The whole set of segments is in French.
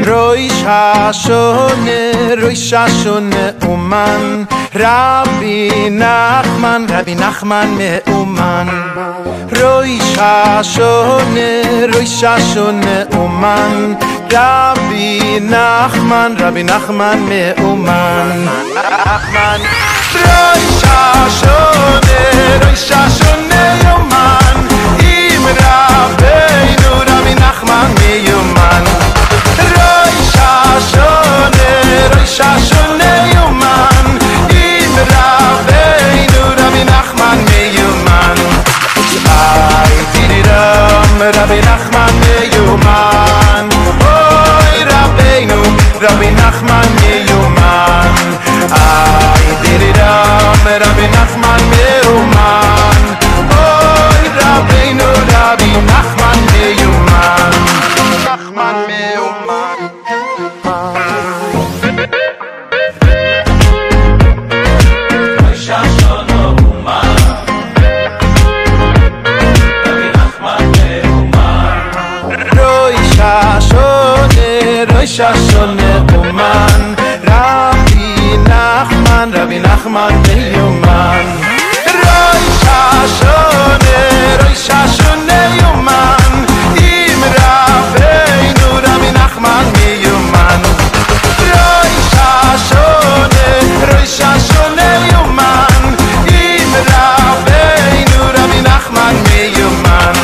Rosh Hashone Uman Rabbi Nachman Meuman Rosh Hashone Uman Rabbi Nachman Meuman Rosh Hashone Uman Im Rabbeinu Rabbi Nachman Meuman Rosh Hashone Uman Im Rabbeinu Rabbi Nachman Meuman Ay Tiriram Rabbi Nachman Meuman Oy Rabbeinu Rabbi Nachman Meuman Ay Tiriram Rabbi Nachman Meuman Oy Rabbeinu Rabbi Nachman Meuman Nachman Meuman Rosh Hashone Uman Rabbi Nachman Meuman Rosh Hashone Uman Im Rabbeinu Rabbi Nachman Meuman Rosh Hashone Uman Im Rabbeinu Rabbi Nachman Meuman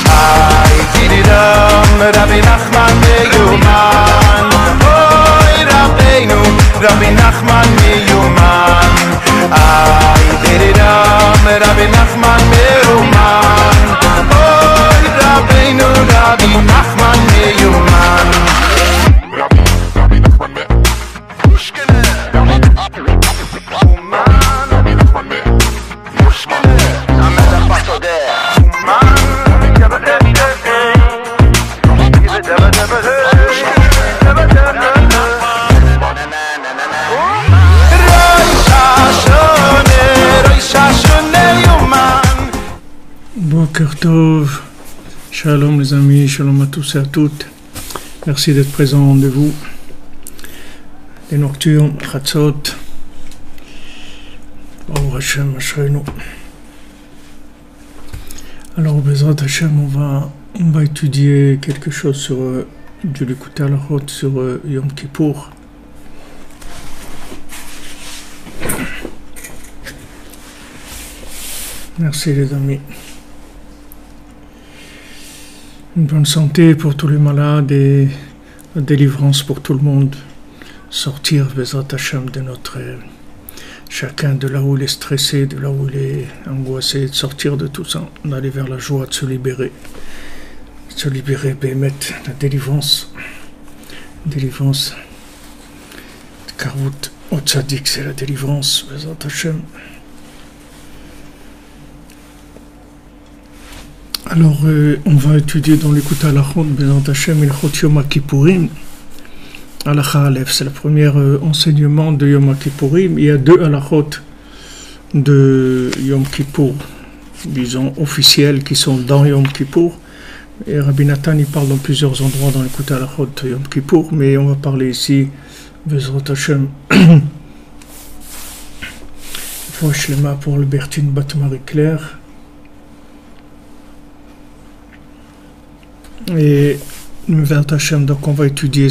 Ay Tiriram Rabbi Nachman Meuman Oy Rabbeinu Rabbi Nachman Meuman Ay Tiriram Rabbi Nachman Meuman Oy Rabbeinu Rabbi Nachman Meuman Rabbi Nachman Boker Tov, Shalom les amis, Shalom à tous et à toutes. Merci d'être présents au rendez-vous. Les nocturnes, Chatzot, Baruch Hashem, Ashreinu. Alors, Bezrat Hashem, on va étudier quelque chose sur du Likutei Halachot sur Yom Kippour. Merci les amis. Une bonne santé pour tous les malades et la délivrance pour tout le monde. Sortir, Bezrat Hashem, de notre... chacun de là où il est stressé, de là où il est angoissé, de sortir de tout ça, d'aller vers la joie, de se libérer. Se libérer, Bémet, la délivrance. Délivrance. Karvout, Otzadik, c'est la délivrance, Bezrat Hashem. Alors, on va étudier dans Likutei Halachot, Bezrat Hashem, Ilchot Yom Kippourim. Halakha Aleph, c'est le premier enseignement de Yom Kippourim. Il y a deux halachot de Yom Kippour, disons officiels, qui sont dans Yom Kippour. Et Rabbi Nathan, il parle dans plusieurs endroits dans Likutei Halachot de Yom Kippour, mais on va parler ici, Bezrat Hashem, Shlema pour Albertine Bat Marie-Claire. Et Bezrat Hashem, donc on va étudier,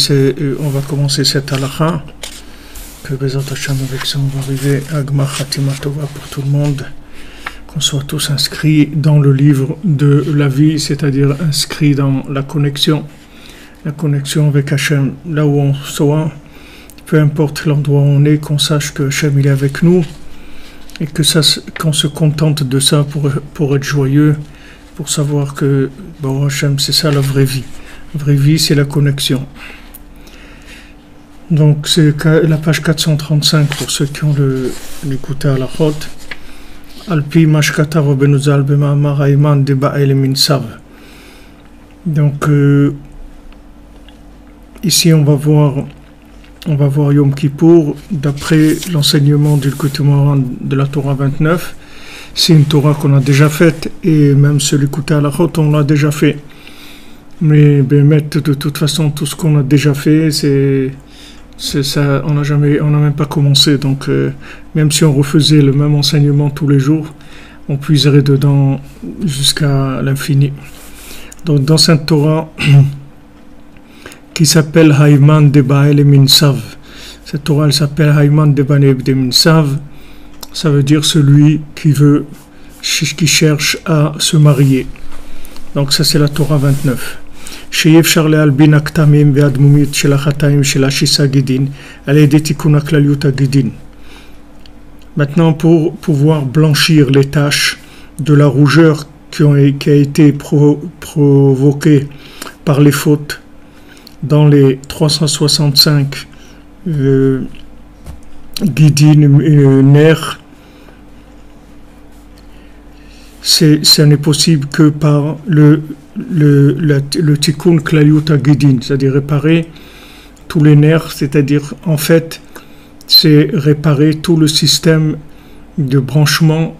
on va commencer cette halakha, que Bezrat Hashem, avec ça on va arriver à Gmar Khatima Tova pour tout le monde, qu'on soit tous inscrits dans le livre de la vie, c'est-à-dire inscrits dans la connexion avec Hashem, là où on soit, peu importe l'endroit où on est, qu'on sache que Hashem il est avec nous, et que ça, qu'on se contente de ça pour être joyeux, pour savoir que bon, Hashem, c'est ça la vraie vie. La vraie vie, c'est la connexion. Donc, c'est la page 435 pour ceux qui ont Likutei Halachot. Alpi Mashkata Rabbeinu Zal B'Ma'amar Ha'eman Deba'el Minsav. Donc, ici, on va voir Yom Kippour d'après l'enseignement du Likutei Moharan de la Torah 29. C'est une Torah qu'on a déjà faite, et même ce Likutei Halachot, on l'a déjà fait. Mais de toute façon, tout ce qu'on a déjà fait, c'est ça, on n'a même pas commencé. Donc, même si on refaisait le même enseignement tous les jours, on puiserait dedans jusqu'à l'infini. Donc, dans cette Torah qui s'appelle Hayman de Baal et Minsav, cette Torah elle s'appelle Hayman de Baal et Minsav, ça veut dire celui qui cherche à se marier. Donc, ça, c'est la Torah 29. שיהיה אפשר להלבין הכתמים והדמומיות של החטאים של השישה גידין על ידי תיקון הכלליות הגידין. Maintenant, pour pouvoir blanchir les taches de la rougeur qui a été provoquée par les fautes dans les 365 guidines nerfs, ça n'est possible que par le tikkun klaliyut hagidin, c'est-à-dire réparer tous les nerfs, c'est-à-dire en fait c'est réparer tout le système de branchement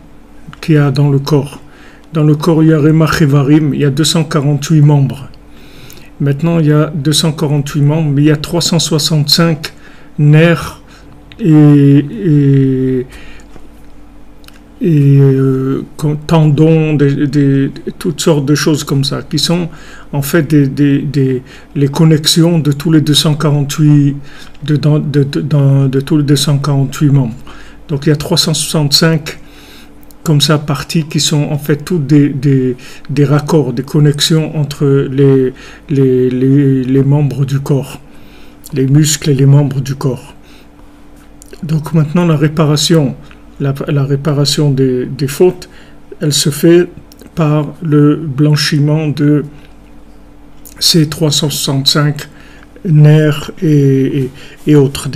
qu'il y a dans le corps. Dans le corps il y a Remach Evarim, il y a 248 membres. Maintenant il y a 248 membres, mais il y a 365 nerfs et tendons, toutes sortes de choses comme ça, qui sont en fait les connexions de tous les 248 de tous les 248 membres. Donc il y a 365 comme ça parties qui sont en fait toutes des raccords, des connexions entre les membres du corps, les muscles et les membres du corps. Donc maintenant la réparation des fautes, elle se fait par le blanchiment de ces 365 nerfs et autres.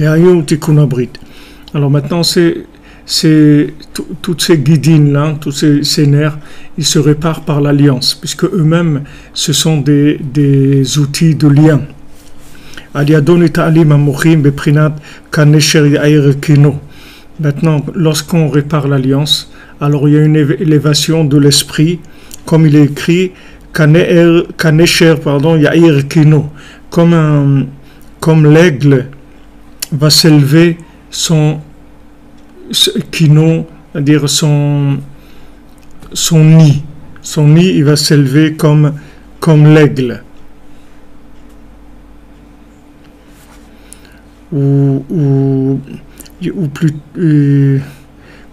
Alors maintenant, toutes ces guidines-là, tous ces nerfs, ils se réparent par l'alliance, puisque eux-mêmes, ce sont des outils de lien. Maintenant, lorsqu'on répare l'alliance, alors il y a une élévation de l'esprit, comme il est écrit, Kanesher, Yair Kino, comme l'aigle va s'élever son kino, c'est-à-dire son nid. Son nid, il va s'élever comme l'aigle. Ou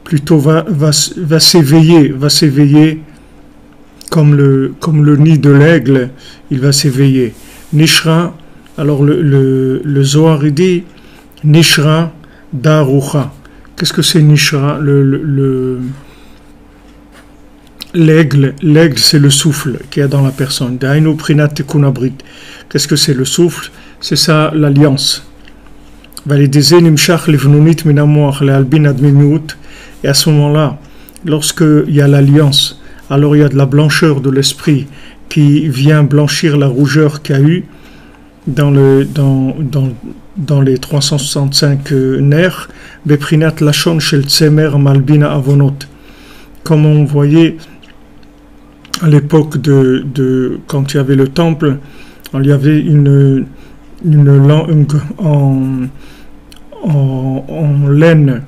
plutôt va s'éveiller comme le nid de l'aigle, il va s'éveiller. Nishra, alors le Zohar il dit Nishra Darucha. Qu'est-ce que c'est Nishra? L'aigle, c'est le souffle qu'il y a dans la personne. Dainu Prinat Tekunabrit. Qu'est-ce que c'est le souffle? C'est ça l'alliance. Et à ce moment-là, lorsqu'il y a l'alliance, alors il y a de la blancheur de l'esprit qui vient blanchir la rougeur qu'il y a eu dans les 365 nerfs, Beprinat Lachon Shel Tsemer Malbina Avonot. Comme on voyait à l'époque quand il y avait le temple, il y avait une langue en laine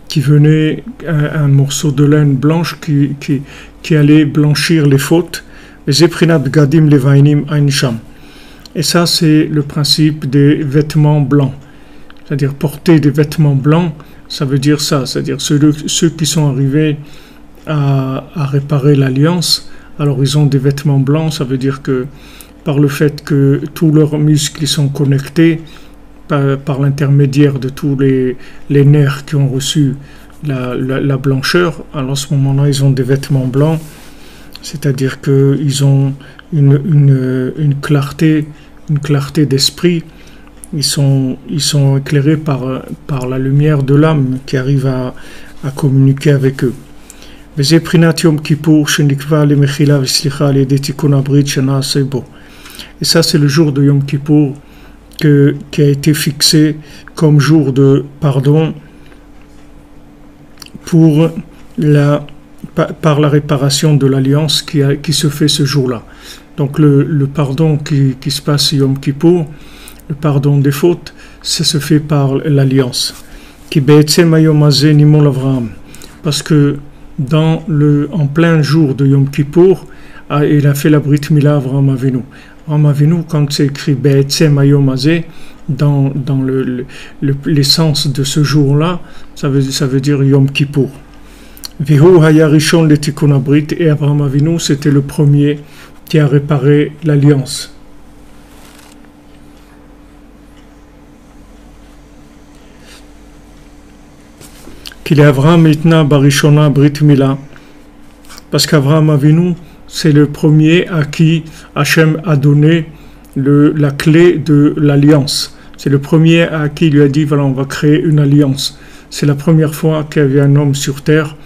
qui venait, un morceau de laine blanche qui allait blanchir les fautes. Et ça, c'est le principe des vêtements blancs. C'est-à-dire porter des vêtements blancs, ça veut dire ça. C'est-à-dire ceux qui sont arrivés à réparer l'alliance, alors ils ont des vêtements blancs, ça veut dire que par le fait que tous leurs muscles sont connectés, par l'intermédiaire de tous les nerfs qui ont reçu la blancheur, alors à ce moment-là, ils ont des vêtements blancs, c'est-à-dire qu'ils ont une clarté d'esprit, ils sont éclairés par la lumière de l'âme qui arrive à communiquer avec eux. Et ça, c'est le jour de Yom Kippour qui a été fixé comme jour de pardon par la réparation de l'alliance qui se fait ce jour-là. Donc le pardon qui se passe Yom Kippour, le pardon des fautes, ça se fait par l'alliance. Parce que en plein jour de Yom Kippour, il a fait la Brit Mila Avraham Avinu. Avraham Avinu, quand c'est écrit Be'etzem Hayom Hazeh, dans l'essence de ce jour-là, ça veut dire Yom Kippour. Vihu Haya Rishon le Tikkun Abrit, et Avraham Avinu, c'était le premier qui a réparé l'alliance. Qu'il est Avraham Itna Barishona Brit Mila, parce qu'Avraham Avinu, c'est le premier à qui Hachem a donné la clé de l'alliance. C'est le premier à qui il lui a dit, voilà, on va créer une alliance. C'est la première fois qu'il y avait un homme sur terre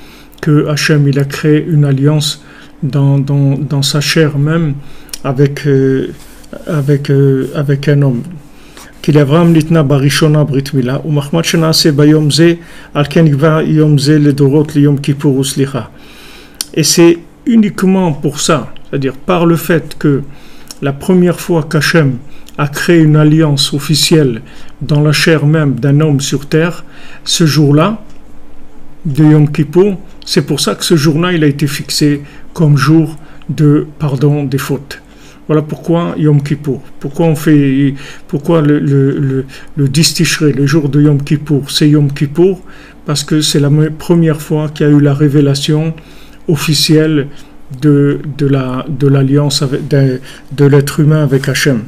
que Hachem il a créé une alliance dans sa chair même avec un homme. Qu'il Avraham Nitna Barishona Brit Mila, ou Mahmad Shenase Bayom Ze, Alken Gva Yom Ze le Dorot le Yom Kippur Uslicha. Et c'est uniquement pour ça, c'est-à-dire par le fait que la première fois qu'Hachem a créé une alliance officielle dans la chair même d'un homme sur terre, ce jour-là, de Yom Kippour, c'est pour ça que ce jour-là, il a été fixé comme jour de pardon des fautes. Voilà pourquoi Yom Kippour. Pourquoi le 10 Tishrei, le jour de Yom Kippour, c'est Yom Kippour, parce que c'est la première fois qu'il y a eu la révélation officielle de l'alliance de l'être humain avec Hachem.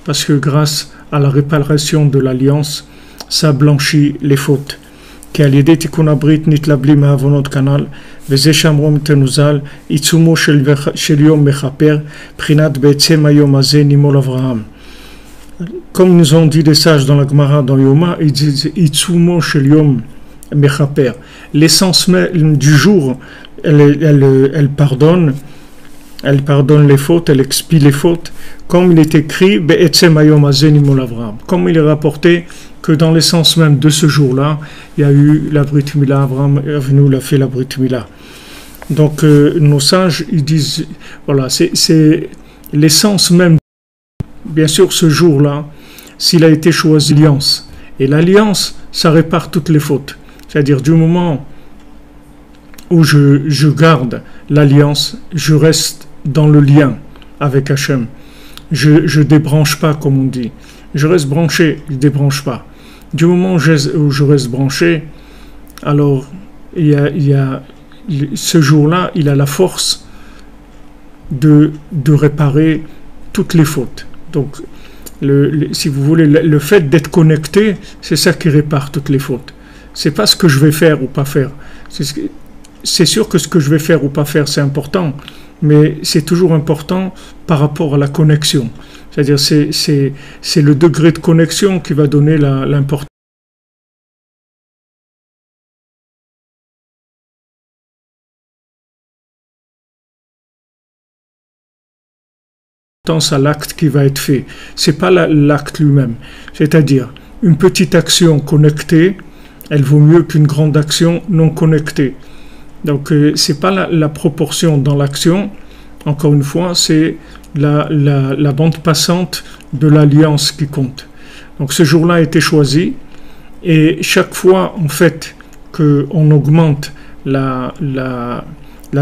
Parce que grâce à la réparation de l'alliance, ça blanchit les fautes. Comme nous ont dit les sages dans la Gemara, dans Yoma, ils disent Itzumo Shel Yom Mechaper. L'essence même du jour, elle pardonne les fautes, elle expie les fautes, comme il est écrit Be'etzem Hayom Hazeh Nimol Avraham. Comme il est rapporté que dans l'essence même de ce jour-là, il y a eu la Brit Mila, Avraham Avinu l'a fait la Brit Mila. Donc nos sages, ils disent, voilà, c'est l'essence même. Bien sûr, ce jour-là, s'il a été choisi l'alliance, et l'alliance, ça répare toutes les fautes. C'est-à-dire, du moment où je garde l'alliance, je reste dans le lien avec Hachem. Je débranche pas, comme on dit. Je reste branché, je débranche pas. Du moment où je reste branché, alors ce jour-là, il a la force de réparer toutes les fautes. Donc, si vous voulez, le fait d'être connecté, c'est ça qui répare toutes les fautes. C'est pas ce que je vais faire ou pas faire. C'est sûr que ce que je vais faire ou pas faire, c'est important, mais c'est toujours important par rapport à la connexion. C'est-à-dire, c'est le degré de connexion qui va donner l'importance à l'acte qui va être fait. C'est pas l'acte lui-même. C'est-à-dire, une petite action connectée, elle vaut mieux qu'une grande action non connectée. Donc, c'est pas la proportion dans l'action. Encore une fois, c'est la bande passante de l'alliance qui compte. Donc, ce jour-là a été choisi, et chaque fois, en fait, qu'on augmente la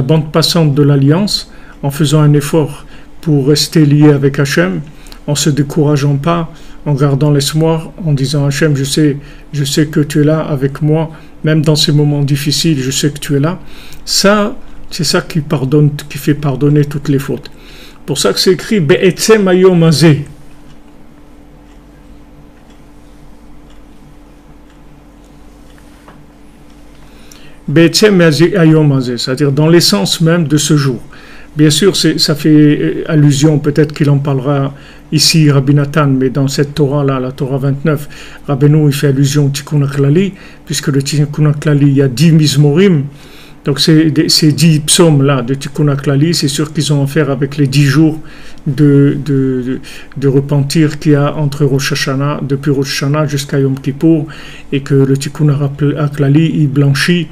bande passante de l'alliance, en faisant un effort pour rester lié avec Hachem, en se décourageant pas, en gardant l'espoir, en disant Hachem, je sais que tu es là avec moi, même dans ces moments difficiles, je sais que tu es là. Ça, c'est ça qui fait pardonner toutes les fautes. Pour ça que c'est écrit Be'etzem Hayom Hazeh. Be'etzem Hayom Hazeh, c'est-à-dire dans l'essence même de ce jour. Bien sûr, ça fait allusion, peut-être qu'il en parlera ici, Rabbi Nathan, mais dans cette Torah-là, la Torah 29, Rabbeinu, il fait allusion au Tikkun HaKlali, puisque le Tikkun HaKlali, il y a 10 Mizmorim, donc ces 10 psaumes-là de Tikkun HaKlali, c'est sûr qu'ils ont affaire avec les 10 jours de repentir qu'il y a entre Rosh Hashanah, depuis Rosh Hashanah jusqu'à Yom Kippour, et que le Tikkun HaKlali, il blanchit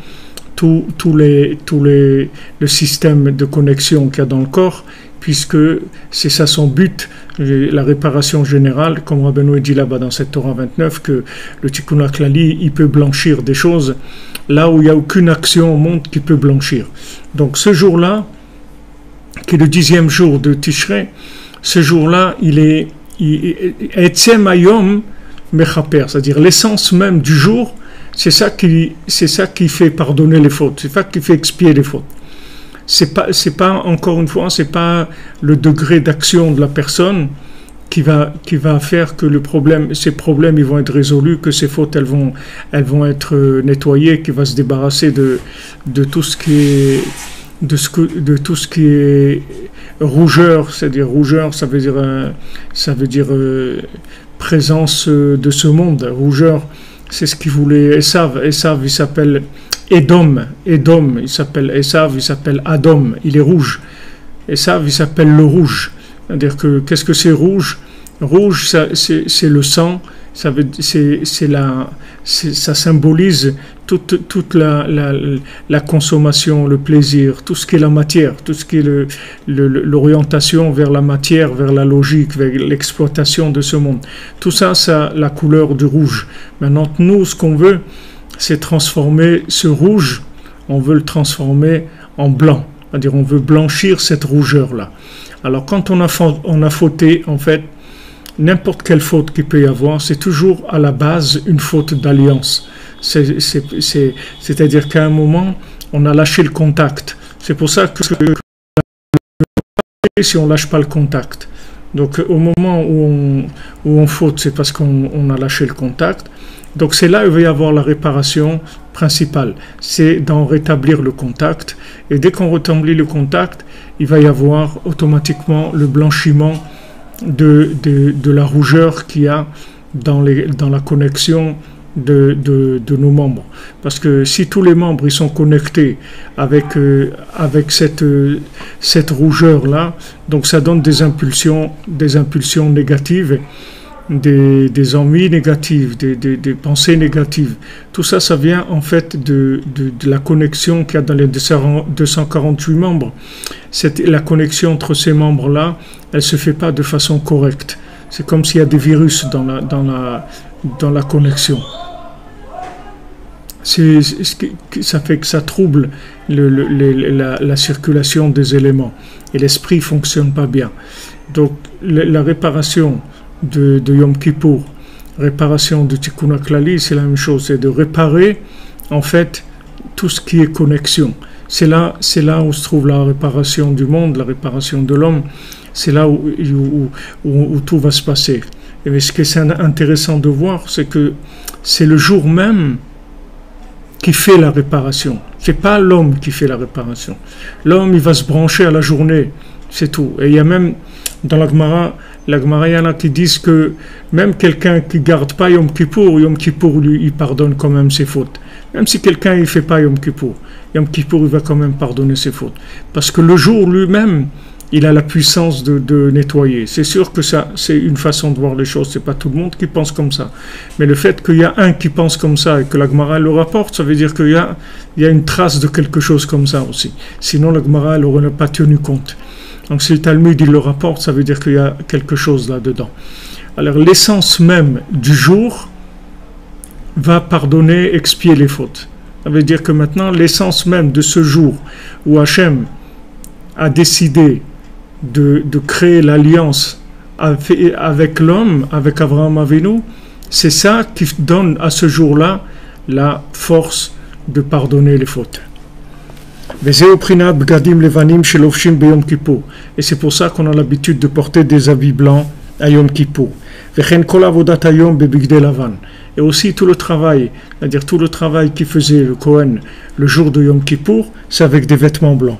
le système de connexion qu'il y a dans le corps, puisque c'est ça son but, la réparation générale, comme Rabbeinu dit là-bas dans cette Torah 29, que le Tikkun HaKlali, il peut blanchir des choses là où il n'y a aucune action au monde qui peut blanchir. Donc ce jour-là, qui est le 10e jour de Tishrei, ce jour-là, il est Etzem Hayom Mechaper, c'est-à-dire l'essence même du jour, c'est ça qui fait pardonner les fautes, c'est ça qui fait expier les fautes. C'est pas encore une fois, c'est pas le degré d'action de la personne qui va faire que ces problèmes ils vont être résolus, que ces fautes elles vont être nettoyées, qui va se débarrasser de tout ce qui est rougeur, c'est-à-dire rougeur, ça veut dire présence de ce monde. Rougeur, c'est ce qu'il voulait Esav. Esav, il s'appelle Edom, il s'appelle Esav, il s'appelle Adom, il est rouge. Esav, il s'appelle le rouge. C'est-à-dire que qu'est-ce que c'est rouge? Rouge, c'est le sang. Ça symbolise toute la consommation, le plaisir, tout ce qui est la matière, tout ce qui est l'orientation vers la matière, vers la logique, vers l'exploitation de ce monde. Tout ça, ça a la couleur du rouge. Maintenant, nous, ce qu'on veut, c'est transformer ce rouge, on veut le transformer en blanc. C'est-à-dire, on veut blanchir cette rougeur-là. Alors, quand on a fauté, en fait, n'importe quelle faute qu'il peut y avoir, c'est toujours à la base une faute d'alliance. C'est-à-dire qu'à un moment, on a lâché le contact. C'est pour ça que si on ne lâche pas le contact. Donc au moment où on faute, c'est parce qu'on a lâché le contact. Donc c'est là où il va y avoir la réparation principale. C'est d'en rétablir le contact. Et dès qu'on rétablit le contact, il va y avoir automatiquement le blanchiment de la rougeur qu'il y a dans la connexion de nos membres. Parce que si tous les membres ils sont connectés avec cette rougeur-là, donc ça donne des impulsions négatives, des envies négatives, des pensées négatives. Tout ça, ça vient en fait de la connexion qu'il y a dans les 248 membres. La connexion entre ces membres-là, elle ne se fait pas de façon correcte. C'est comme s'il y a des virus dans la connexion. Ça fait que ça trouble la circulation des éléments. Et l'esprit ne fonctionne pas bien. Donc, la réparation de Yom Kippour, réparation de Tikkun HaKlali, c'est la même chose, c'est de réparer en fait tout ce qui est connexion. C'est là où se trouve la réparation du monde, la réparation de l'homme, c'est là où tout va se passer. Et ce qui est intéressant de voir, c'est que c'est le jour même qui fait la réparation. C'est pas l'homme qui fait la réparation. L'homme, il va se brancher à la journée, c'est tout. Et il y a même dans la Gemara, il y en a qui disent que même quelqu'un qui ne garde pas Yom Kippour, lui, il pardonne quand même ses fautes. Même si quelqu'un ne fait pas Yom Kippour, il va quand même pardonner ses fautes. Parce que le jour lui-même, il a la puissance de nettoyer. C'est sûr que ça, c'est une façon de voir les choses. C'est pas tout le monde qui pense comme ça. Mais le fait qu'il y a un qui pense comme ça et que la Gemara le rapporte, ça veut dire qu'il y a une trace de quelque chose comme ça aussi. Sinon, la Gemara n'aurait pas tenu compte. Donc si le Talmud il le rapporte, ça veut dire qu'il y a quelque chose là-dedans. Alors l'essence même du jour va pardonner, expier les fautes. Ça veut dire que maintenant l'essence même de ce jour où Hachem a décidé de créer l'alliance avec l'homme, avec Abraham Avinu, c'est ça qui donne à ce jour-là la force de pardonner les fautes. Et c'est pour ça qu'on a l'habitude de porter des habits blancs à Yom Kippour. Et aussi tout le travail, c'est-à-dire tout le travail qu'il faisait le Kohen le jour de Yom Kippour, c'est avec des vêtements blancs.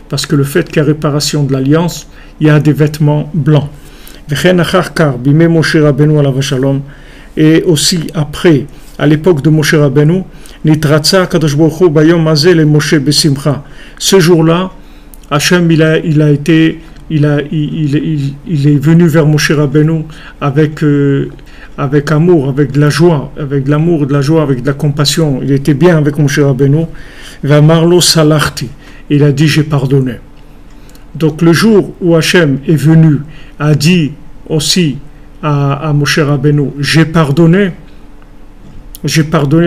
Parce que le fait qu'il y a réparation de l'alliance, il y a des vêtements blancs. Et aussi après, à l'époque de Moshe Rabbeinu, ce jour-là, Hachem il est venu vers Moshe Rabbeinu avec avec amour, avec de la joie, avec de l'amour, de la joie, avec de la compassion. Il était bien avec Moshe Rabbeinu. Va Marlo Salarti. Il a dit j'ai pardonné. Donc le jour où Hachem est venu, a dit aussi à Moshe Rabbeinu, j'ai pardonné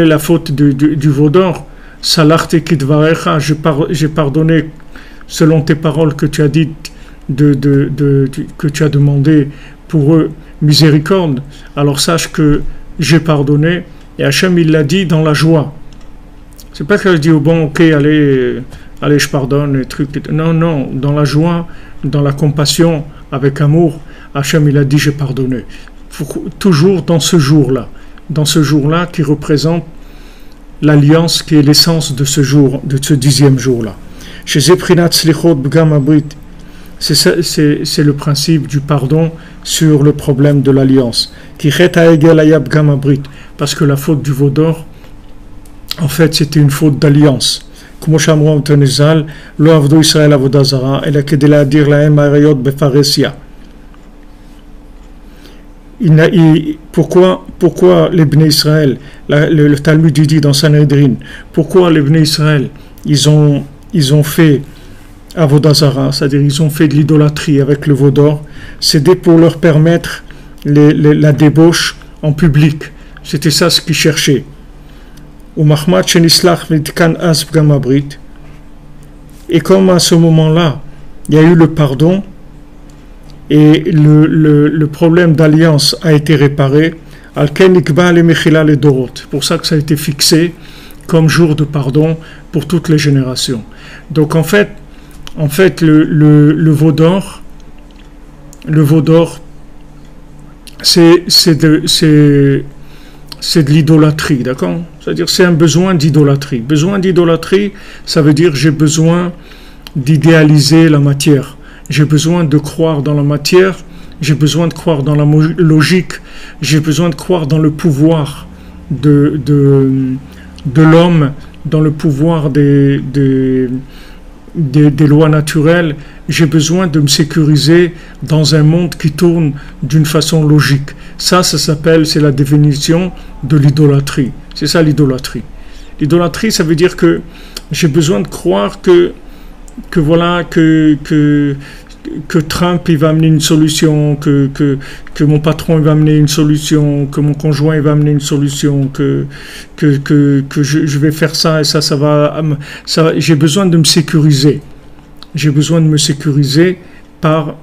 la faute du veau d'or. Salarti Kidvarecha, j'ai pardonné selon tes paroles que tu as dites, que tu as demandé pour eux miséricorde. Alors sache que j'ai pardonné. Et Hachem il l'a dit dans la joie. C'est pas qu'elle dit oh bon ok allez je pardonne les trucs. Non, dans la joie, dans la compassion, avec amour, Hachem il a dit j'ai pardonné. Toujours dans ce jour-là qui représente l'alliance qui est l'essence de ce jour, de ce 10e jour-là. Chez Zeprinat Slichot Bgam Abrit, c'est le principe du pardon sur le problème de l'alliance. Parce que la faute du veau d'or, en fait, c'était une faute d'alliance. Pourquoi les Bnei Israël, le Talmud dit dans Sanhedrin, pourquoi les Bnei Israël, ils ont fait Avodah Zara, c'est-à-dire ils ont fait de l'idolâtrie avec le veau d'or, c'était pour leur permettre la débauche en public. C'était ça ce qu'ils cherchaient. Et comme à ce moment-là, il y a eu le pardon et le problème d'alliance a été réparé, c'est pour ça que ça a été fixé comme jour de pardon pour toutes les générations. Donc en fait le veau d'or, c'est de l'idolâtrie, d'accord? C'est-à-dire c'est un besoin d'idolâtrie. Besoin d'idolâtrie, ça veut dire j'ai besoin d'idéaliser la matière. J'ai besoin de croire dans la matière, j'ai besoin de croire dans la logique, j'ai besoin de croire dans le pouvoir de l'homme, dans le pouvoir des lois naturelles. J'ai besoin de me sécuriser dans un monde qui tourne d'une façon logique. Ça c'est la définition de l'idolâtrie. C'est ça l'idolâtrie. L'idolâtrie, ça veut dire que j'ai besoin de croire que Trump il va amener une solution, que mon patron il va amener une solution, que mon conjoint il va amener une solution, que je vais faire ça et ça va. J'ai besoin de me sécuriser. J'ai besoin de me sécuriser par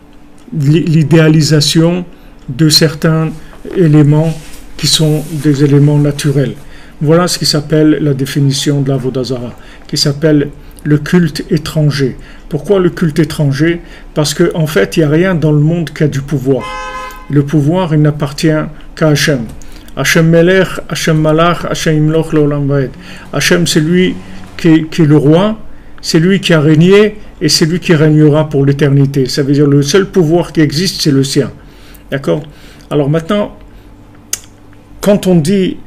l'idéalisation de certains éléments qui sont des éléments naturels. Voilà ce qui s'appelle la définition de l'Avodah Zara, qui s'appelle le culte étranger. Pourquoi le culte étranger? Parce qu'en fait, il n'y a rien dans le monde qui a du pouvoir. Le pouvoir, il n'appartient qu'à Hachem. Hachem Melech, Hachem Malach, Hachem Imloch Leolam Vaed. Hachem, c'est lui qui est le roi, c'est lui qui a régné et c'est lui qui régnera pour l'éternité. Ça veut dire le seul pouvoir qui existe, c'est le sien. D'accord? Alors maintenant, quand on dit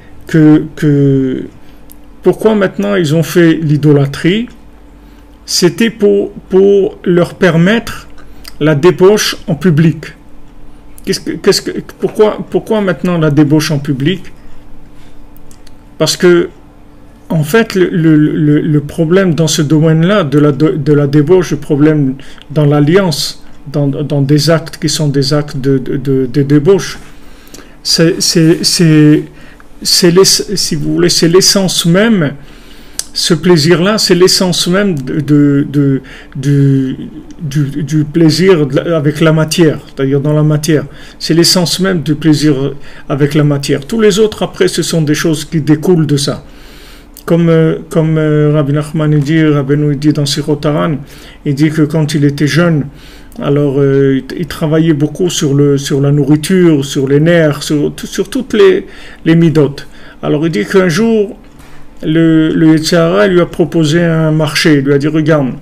pourquoi maintenant ils ont fait l'idolâtrie, c'était pour leur permettre la débauche en public. Pourquoi maintenant la débauche en public? Parce que en fait le problème dans ce domaine-là de la débauche, le problème dans l'alliance, dans des actes qui sont des actes de débauche, si vous voulez, c'est l'essence même. Ce plaisir-là, c'est l'essence même du plaisir avec la matière, c'est-à-dire dans la matière. C'est l'essence même du plaisir avec la matière. Tous les autres, après, ce sont des choses qui découlent de ça. Comme Rabbi Nachman dit dans Sichot Haran, il dit que quand il était jeune, alors il travaillait beaucoup sur la nourriture, sur les nerfs, sur toutes les midotes. Alors il dit qu'un jour, le Yetzer Hara lui a proposé un marché. Il lui a dit regarde,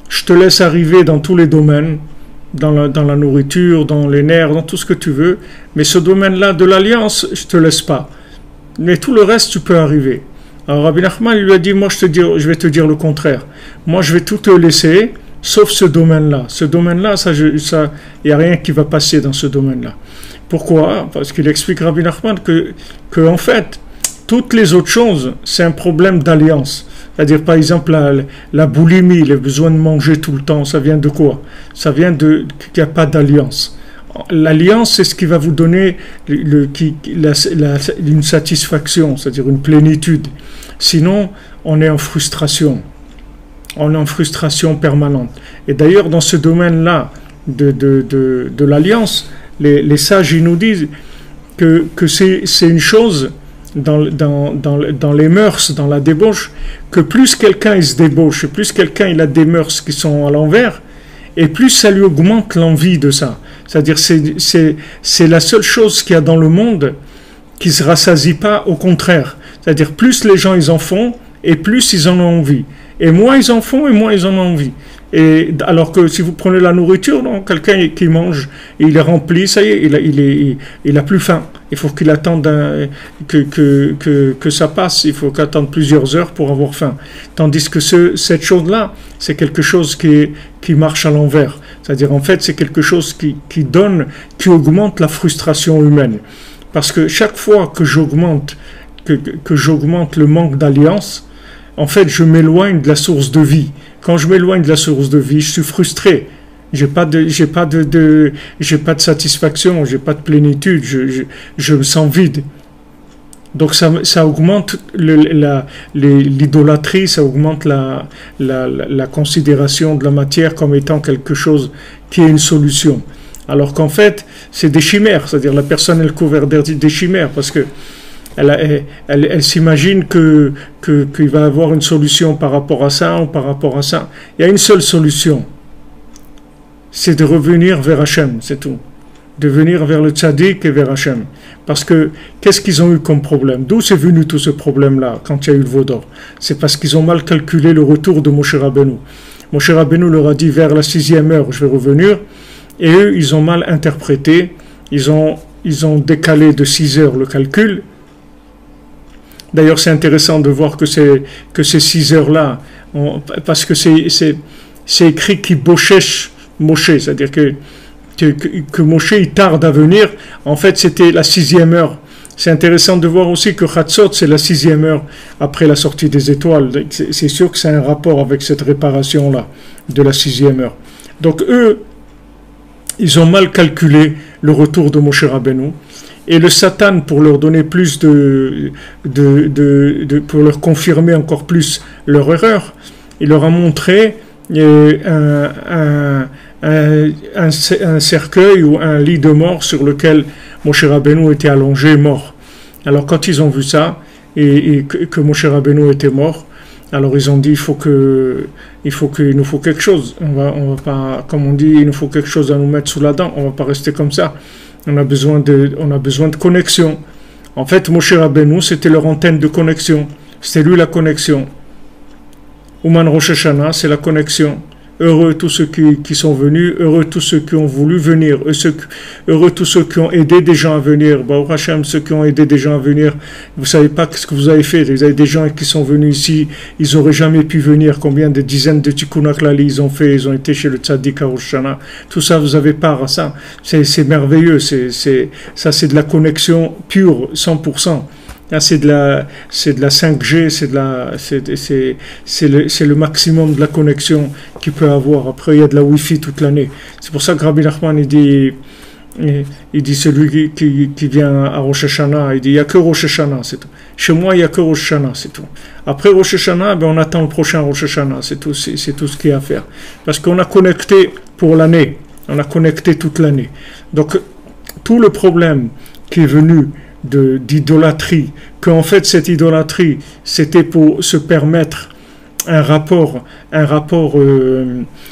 je te laisse arriver dans tous les domaines, dans la nourriture, dans les nerfs, dans tout ce que tu veux, mais ce domaine-là de l'alliance, je te laisse pas. Mais tout le reste, tu peux arriver. Alors Rabbi Nachman lui a dit moi je vais te dire le contraire. Moi je vais tout te laisser, sauf ce domaine-là. Ce domaine-là, il n'y a rien qui va passer dans ce domaine-là. Pourquoi? Parce qu'il explique Rabbi Nachman que en fait, toutes les autres choses, c'est un problème d'alliance. C'est-à-dire, par exemple, la boulimie, le besoin de manger tout le temps, ça vient de quoi? Ça vient qu'il n'y a pas d'alliance. L'alliance, c'est ce qui va vous donner une satisfaction, c'est-à-dire une plénitude. Sinon, on est en frustration. On est en frustration permanente. Et d'ailleurs, dans ce domaine-là de l'alliance, les sages, ils nous disent que c'est une chose dans les mœurs, dans la débauche, que plus quelqu'un il se débauche, plus quelqu'un il a des mœurs qui sont à l'envers, et plus ça lui augmente l'envie de ça. C'est-à-dire c'est la seule chose qu'il y a dans le monde qui ne se rassasie pas, au contraire. C'est-à-dire plus les gens ils en font, et plus ils en ont envie. Et moins ils en font, et moins ils en ont envie. Et alors que si vous prenez la nourriture, quelqu'un qui mange, il est rempli, ça y est, il a plus faim. Il faut qu'il attende que ça passe. Il faut qu'il attende plusieurs heures pour avoir faim. Tandis que cette chose-là, c'est quelque chose qui marche à l'envers. C'est-à-dire, en fait, c'est quelque chose qui augmente la frustration humaine. Parce que chaque fois que j'augmente le manque d'alliance, en fait, je m'éloigne de la source de vie. Quand je m'éloigne de la source de vie, je suis frustré. J'ai pas de satisfaction, j'ai pas de plénitude, je me sens vide. Donc ça augmente l'idolâtrie, ça augmente la considération de la matière comme étant quelque chose qui est une solution. Alors qu'en fait, c'est des chimères, c'est-à-dire la personne elle couvre des chimères parce que elle s'imagine qu'il va avoir une solution par rapport à ça ou par rapport à ça. Il y a une seule solution, c'est de revenir vers Hachem, c'est tout. De venir vers le tzaddik et vers Hachem. Parce que, qu'est-ce qu'ils ont eu comme problème? D'où c'est venu tout ce problème-là, quand il y a eu le veau d'or? C'est parce qu'ils ont mal calculé le retour de Moshe Rabbeinu. Moshe Rabbeinu leur a dit, vers la 6e heure, je vais revenir. Et eux, ils ont mal interprété. Ils ont décalé de 6 heures le calcul. D'ailleurs, c'est intéressant de voir que ces 6 heures-là, parce que c'est écrit qui bochèche Moshe, c'est-à-dire que Moshe il tarde à venir. En fait, c'était la 6e heure. C'est intéressant de voir aussi que Chatzot, c'est la 6e heure après la sortie des étoiles. C'est sûr que c'est un rapport avec cette réparation-là de la 6e heure. Donc eux, ils ont mal calculé le retour de Moshe Rabbeinu. Et le Satan, pour leur donner plus pour leur confirmer encore plus leur erreur, il leur a montré un cercueil ou un lit de mort sur lequel Moshe Rabbeinu était allongé, mort. Alors quand ils ont vu ça, et que Moshe Rabbeinu était mort, alors ils ont dit il nous faut quelque chose. On va pas, comme on dit, il nous faut quelque chose à nous mettre sous la dent. On va pas rester comme ça. On a besoin de connexion. En fait, Moshe Rabbeinu, c'était leur antenne de connexion. C'était lui la connexion. Ouman Rosh Hashanah, c'est la connexion. Heureux tous ceux qui sont venus, heureux tous ceux qui ont voulu venir, heureux tous ceux qui ont aidé des gens à venir. Baruch Hashem, ceux qui ont aidé des gens à venir, vous ne savez pas ce que vous avez fait. Vous avez des gens qui sont venus ici, ils n'auraient jamais pu venir. Combien de dizaines de Tikkun HaKlali ils ont fait, ils ont été chez le Tzaddik à Rosh Hashanah. Tout ça, vous avez part à ça. C'est merveilleux, ça c'est de la connexion pure, 100%. Là, c'est de la 5G, c'est le maximum de la connexion qu'il peut avoir. Après, il y a de la Wi-Fi toute l'année. C'est pour ça que Rabbi Nachman, il dit celui qui vient à Rosh Hashanah, il dit il n'y a que Rosh Hashanah, c'est tout. Chez moi, il n'y a que Rosh Hashanah, c'est tout. Après Rosh Hashanah, on attend le prochain Rosh Hashanah, c'est tout ce qu'il y a à faire. Parce qu'on a connecté pour l'année, on a connecté toute l'année. Donc, tout le problème qui est venu d'idolâtrie, qu'en fait cette idolâtrie c'était pour se permettre un rapport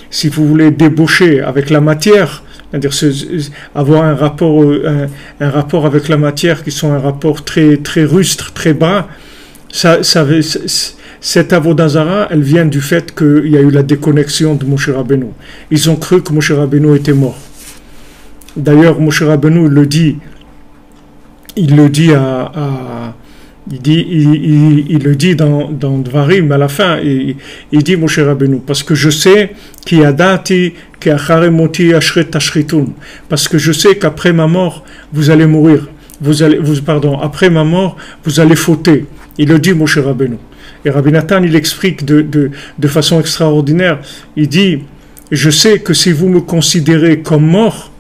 si vous voulez débaucher avec la matière, c'est-à-dire avoir un rapport avec la matière qui sont un rapport très très rustre, très bas. Cette avodazara, elle vient du fait qu'il y a eu la déconnexion de Moshe Rabbeinu. Ils ont cru que Moshe Rabbeinu était mort. D'ailleurs, Moshe Rabbeinu il le dit Il le dit dans Dvarim à la fin, il dit Moshe Rabbeinu, parce que je sais parce que je sais qu'après ma mort vous allez mourir, après ma mort vous allez fauter. Il le dit Moshe Rabbeinu. Et Rabbi Nathan il explique de façon extraordinaire. Il dit je sais que si vous me considérez comme mort,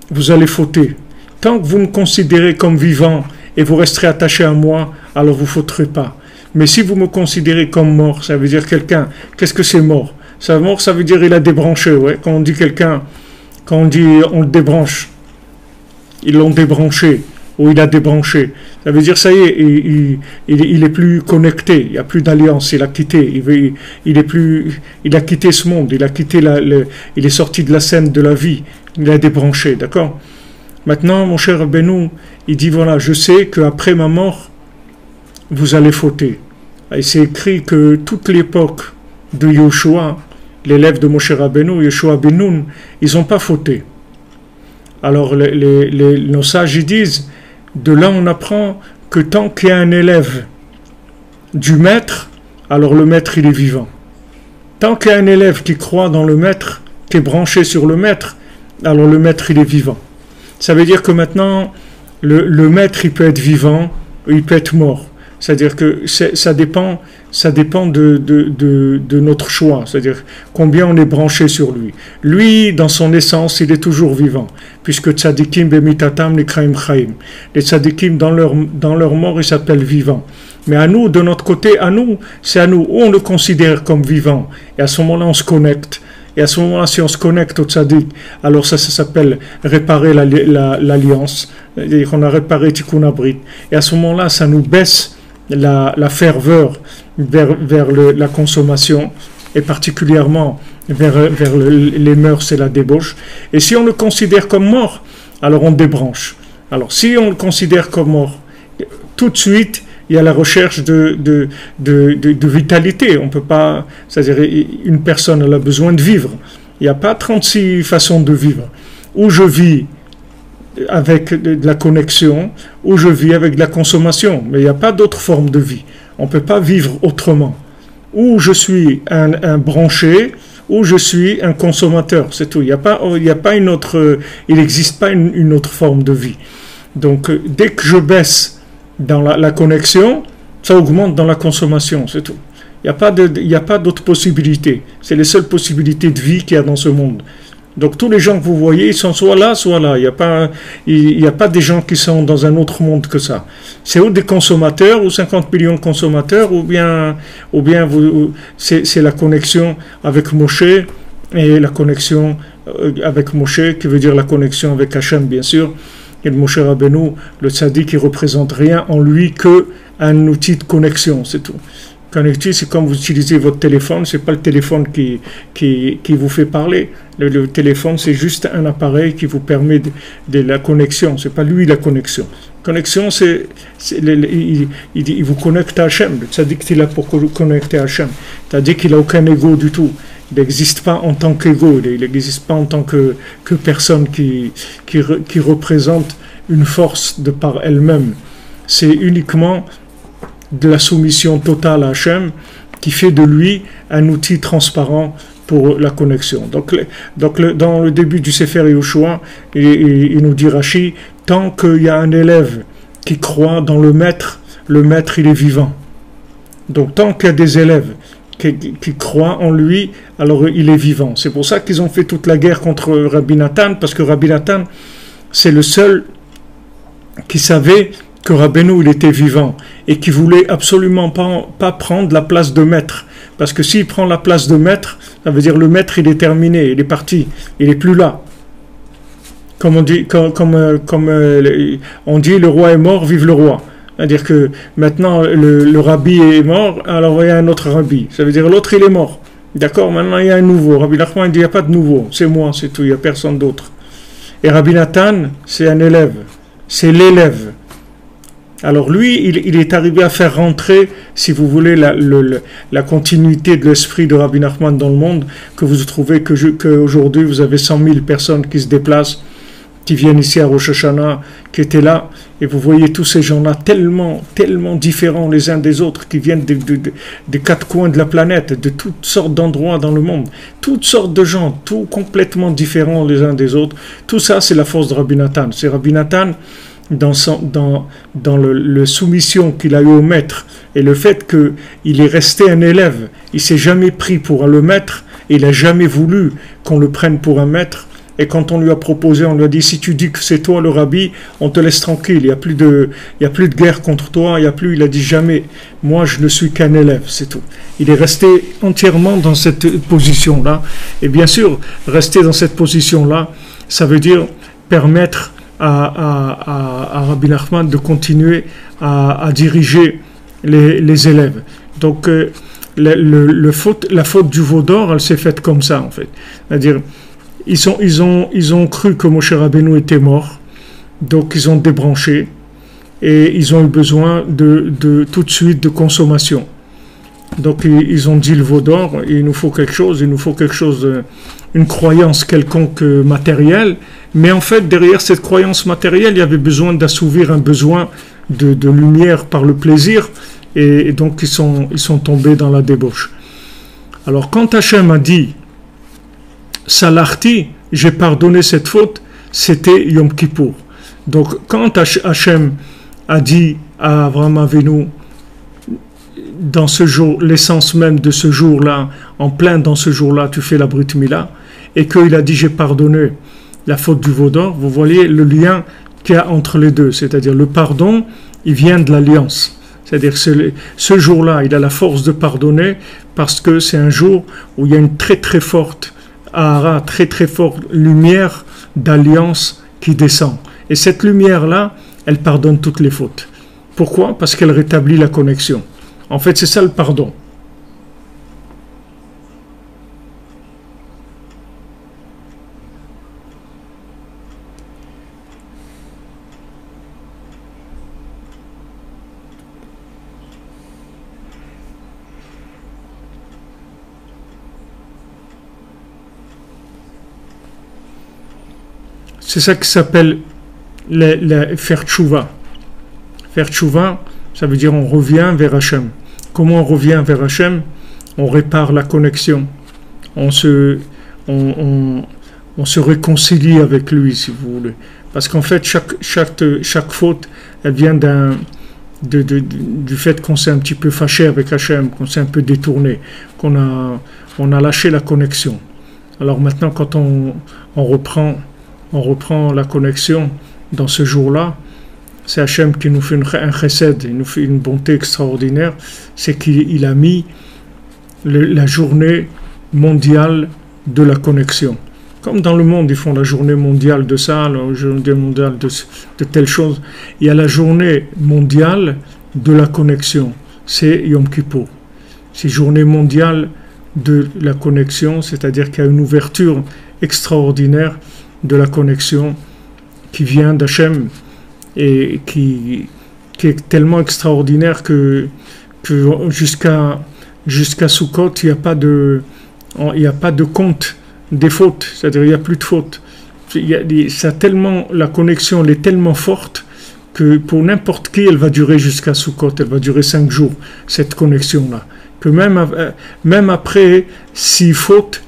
vous allez fauter. Tant que vous me considérez comme vivant et vous resterez attaché à moi, alors vous ne fauterez pas. Mais si vous me considérez comme mort, ça veut dire quelqu'un, qu'est-ce que c'est mort? Mort, ça veut dire il a débranché, ouais. Quand on dit quelqu'un, quand on dit on le débranche, ils l'ont débranché, ou il a débranché, ça veut dire ça y est, il est plus connecté, il n'y a plus d'alliance, il a quitté, il a quitté ce monde, il a quitté il est sorti de la scène de la vie, il a débranché, d'accord? Maintenant, mon cher Rabbeinu, il dit voilà, je sais qu'après ma mort, vous allez fauter. Et c'est écrit que toute l'époque de Yoshua, l'élève de Moshe Rabbeinu, Yoshua ben Nun, ils n'ont pas fauté. Alors nos sages ils disent, de là on apprend que tant qu'il y a un élève du maître, alors le maître il est vivant. Tant qu'il y a un élève qui croit dans le maître, qui est branché sur le maître, alors le maître il est vivant. Ça veut dire que maintenant, le maître, il peut être vivant, il peut être mort. C'est-à-dire que ça dépend de notre choix. C'est-à-dire combien on est branché sur lui. Lui, dans son essence, il est toujours vivant. Puisque tzadikim bemitatam nikraim chaim. Les tzadikim, dans leur mort, ils s'appellent vivants. Mais à nous, de notre côté, c'est à nous. On le considère comme vivant. Et à ce moment-là, on se connecte. Et à ce moment-là, si on se connecte au tzaddik, alors ça s'appelle réparer l'alliance. C'est-à-dire qu'on a réparé Tikkun Abrit. Et à ce moment-là, ça nous baisse la ferveur vers la consommation, et particulièrement vers les mœurs et la débauche. Et si on le considère comme mort, alors on débranche. Alors si on le considère comme mort, tout de suite, il y a la recherche de vitalité. On peut pas, c'est-à-dire une personne elle a besoin de vivre. Il n'y a pas 36 façons de vivre. Ou je vis avec de la connexion, ou je vis avec de la consommation. Mais il n'y a pas d'autre forme de vie. On ne peut pas vivre autrement. Ou je suis un branché, ou je suis un consommateur. C'est tout. Il n'existe pas une autre forme de vie. Donc dès que je baisse dans la connexion, ça augmente dans la consommation, c'est tout. Il n'y a pas d'autres possibilités. C'est les seules possibilités de vie qu'il y a dans ce monde. Donc tous les gens que vous voyez, ils sont soit là, soit là. Il n'y a pas des gens qui sont dans un autre monde que ça. C'est ou des consommateurs, ou 50 millions de consommateurs, ou bien c'est la connexion avec Moshe, et la connexion avec Moshe, qui veut dire la connexion avec Hachem, bien sûr. Et le Moshe Rabbeinu, le tzaddik, qui ne représente rien en lui qu'un outil de connexion, c'est tout. Connecter, c'est comme vous utilisez votre téléphone, c'est pas le téléphone qui vous fait parler. Le téléphone, c'est juste un appareil qui vous permet de la connexion, c'est pas lui la connexion. Connexion, il vous connecte à Hachem. Le tzaddik, il est là pour vous connecter à Hachem. C'est-à-dire qu'il n'a aucun ego du tout. Il n'existe pas en tant qu'ego, il n'existe pas en tant que personne qui représente une force de par elle-même. C'est uniquement de la soumission totale à Hachem qui fait de lui un outil transparent pour la connexion. Donc dans le début du Sefer Yoshua, il nous dit Rashi, tant qu'il y a un élève qui croit dans le maître il est vivant. Donc tant qu'il y a des élèves qui croient en lui, alors il est vivant. C'est pour ça qu'ils ont fait toute la guerre contre Rabbi Nathan, parce que Rabbi Nathan, c'est le seul qui savait que Rabbeinu il était vivant et qui voulait absolument pas prendre la place de maître. Parce que s'il prend la place de maître, ça veut dire le maître il est terminé, il est parti, il n'est plus là. Comme on dit, on dit le roi est mort, vive le roi. C'est-à-dire que maintenant le rabbi est mort, alors il y a un autre rabbi. Ça veut dire l'autre il est mort. D'accord, maintenant il y a un nouveau. Rabbi Nachman dit il n'y a pas de nouveau, c'est moi, c'est tout, il n'y a personne d'autre. Et Rabbi Nathan, c'est un élève, c'est l'élève. Alors lui, il est arrivé à faire rentrer, si vous voulez, la continuité de l'esprit de Rabbi Nachman dans le monde, que vous trouvez qu'aujourd'hui vous avez 100 000 personnes qui se déplacent, qui viennent ici à Rosh Hashanah, qui étaient là, Et vous voyez tous ces gens-là tellement, tellement différents les uns des autres, qui viennent des quatre coins de la planète, de toutes sortes d'endroits dans le monde, toutes sortes de gens, tout complètement différents les uns des autres. Tout ça, c'est la force de Rabbi Nathan. C'est Rabbi Nathan, dans le soumission qu'il a eu au maître, et le fait qu'il est resté un élève, il s'est jamais pris pour un le maître, et il n'a jamais voulu qu'on le prenne pour un maître. Et quand on lui a proposé, on lui a dit, si tu dis que c'est toi le rabbi, on te laisse tranquille, il n'y a plus de guerre contre toi, il a dit jamais, moi je ne suis qu'un élève, c'est tout. Il est resté entièrement dans cette position-là. Et bien sûr, rester dans cette position-là, ça veut dire permettre à Rabbi Nachman de continuer à diriger les élèves. Donc, la faute du veau d'or, elle s'est faite comme ça, en fait. C'est-à-dire, ils ont cru que Moshe Rabbeinu était mort, donc ils ont débranché et ils ont eu besoin de tout de suite de consommation. Donc ils ont dit le veau d'or, il nous faut quelque chose, une croyance quelconque matérielle, mais en fait derrière cette croyance matérielle, il y avait besoin d'assouvir un besoin de lumière par le plaisir, et donc ils sont tombés dans la débauche. Alors quand Hachem a dit Salarti, j'ai pardonné cette faute, c'était Yom Kippour. Donc quand Hachem a dit à Avraham Avinu, dans ce jour, l'essence même de ce jour-là, en plein dans ce jour-là, tu fais la Brit Mila, et qu'il a dit j'ai pardonné la faute du veau d'or, vous voyez le lien qu'il y a entre les deux, c'est-à-dire le pardon, il vient de l'alliance. C'est-à-dire que ce jour-là, il a la force de pardonner parce que c'est un jour où il y a une très très forte Ahara, très très forte lumière d'alliance qui descend. Et cette lumière-là, elle pardonne toutes les fautes. Pourquoi? Parce qu'elle rétablit la connexion. En fait, c'est ça le pardon. C'est ça qui s'appelle faire tchouva. Faire tchouva, ça veut dire on revient vers Hachem. Comment on revient vers Hachem? On répare la connexion. On se réconcilie avec lui, si vous voulez. Parce qu'en fait, chaque faute, elle vient du fait qu'on s'est un petit peu fâché avec Hachem, qu'on s'est un peu détourné, qu'on a lâché la connexion. Alors maintenant, quand on reprend la connexion dans ce jour-là, c'est Hachem qui nous fait un chesed, il nous fait une bonté extraordinaire, c'est qu'il a mis la journée mondiale de la connexion. Comme dans le monde, ils font la journée mondiale de ça, la journée mondiale de telle chose. Il y a la journée mondiale de la connexion, c'est Yom Kippour. C'est journée mondiale de la connexion, c'est-à-dire qu'il y a une ouverture extraordinaire de la connexion qui vient d'Hachem et qui est tellement extraordinaire que jusqu'à Sukkot, il n'y a pas de compte des fautes, c'est-à-dire il n'y a plus de fautes. La connexion elle est tellement forte que pour n'importe qui, elle va durer jusqu'à Sukkot, elle va durer 5 jours, cette connexion-là. Que même après 6 fautes,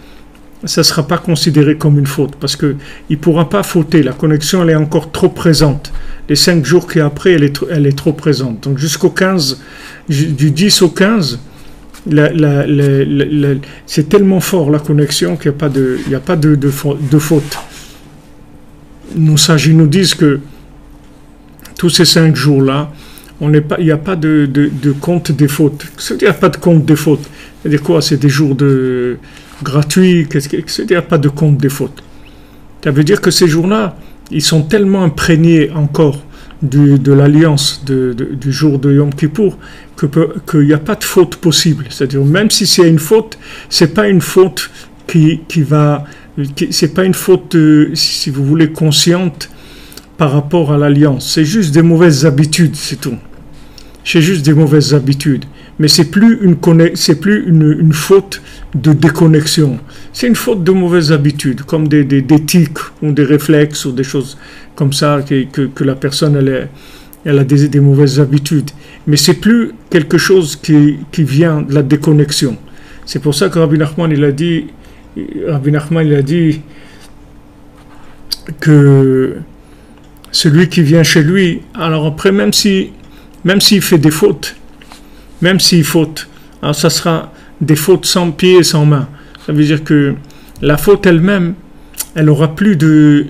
ça ne sera pas considéré comme une faute, parce qu'il ne pourra pas fauter, la connexion elle est encore trop présente. Les 5 jours qui après, elle est trop présente. Donc jusqu'au 15, du 10 au 15, c'est tellement fort la connexion qu'il n'y a pas de faute. Nos sages nous disent que tous ces 5 jours-là, il n'y a pas de compte des fautes. Il n'y a pas de compte des fautes. C'est-à-dire quoi? C'est des jours gratuits, il n'y a pas de compte des fautes. Ça veut dire que ces jours-là, ils sont tellement imprégnés encore de l'alliance du jour de Yom Kippour qu'il n'y a pas de faute possible. C'est-à-dire, même si c'est une faute, c'est pas une faute c'est pas une faute, si vous voulez, consciente par rapport à l'alliance. C'est juste des mauvaises habitudes, c'est tout. C'est juste des mauvaises habitudes. Mais c'est plus une faute de déconnexion. C'est une faute de mauvaises habitudes, comme des tics ou des réflexes ou des choses comme ça que la personne elle a des mauvaises habitudes. Mais c'est plus quelque chose qui vient de la déconnexion. C'est pour ça que Rabbi Nachman il a dit que celui qui vient chez lui, alors après même s'il fait des fautes, même s'il faute, alors ça sera des fautes sans pied et sans main. Ça veut dire que la faute elle-même, elle aura plus de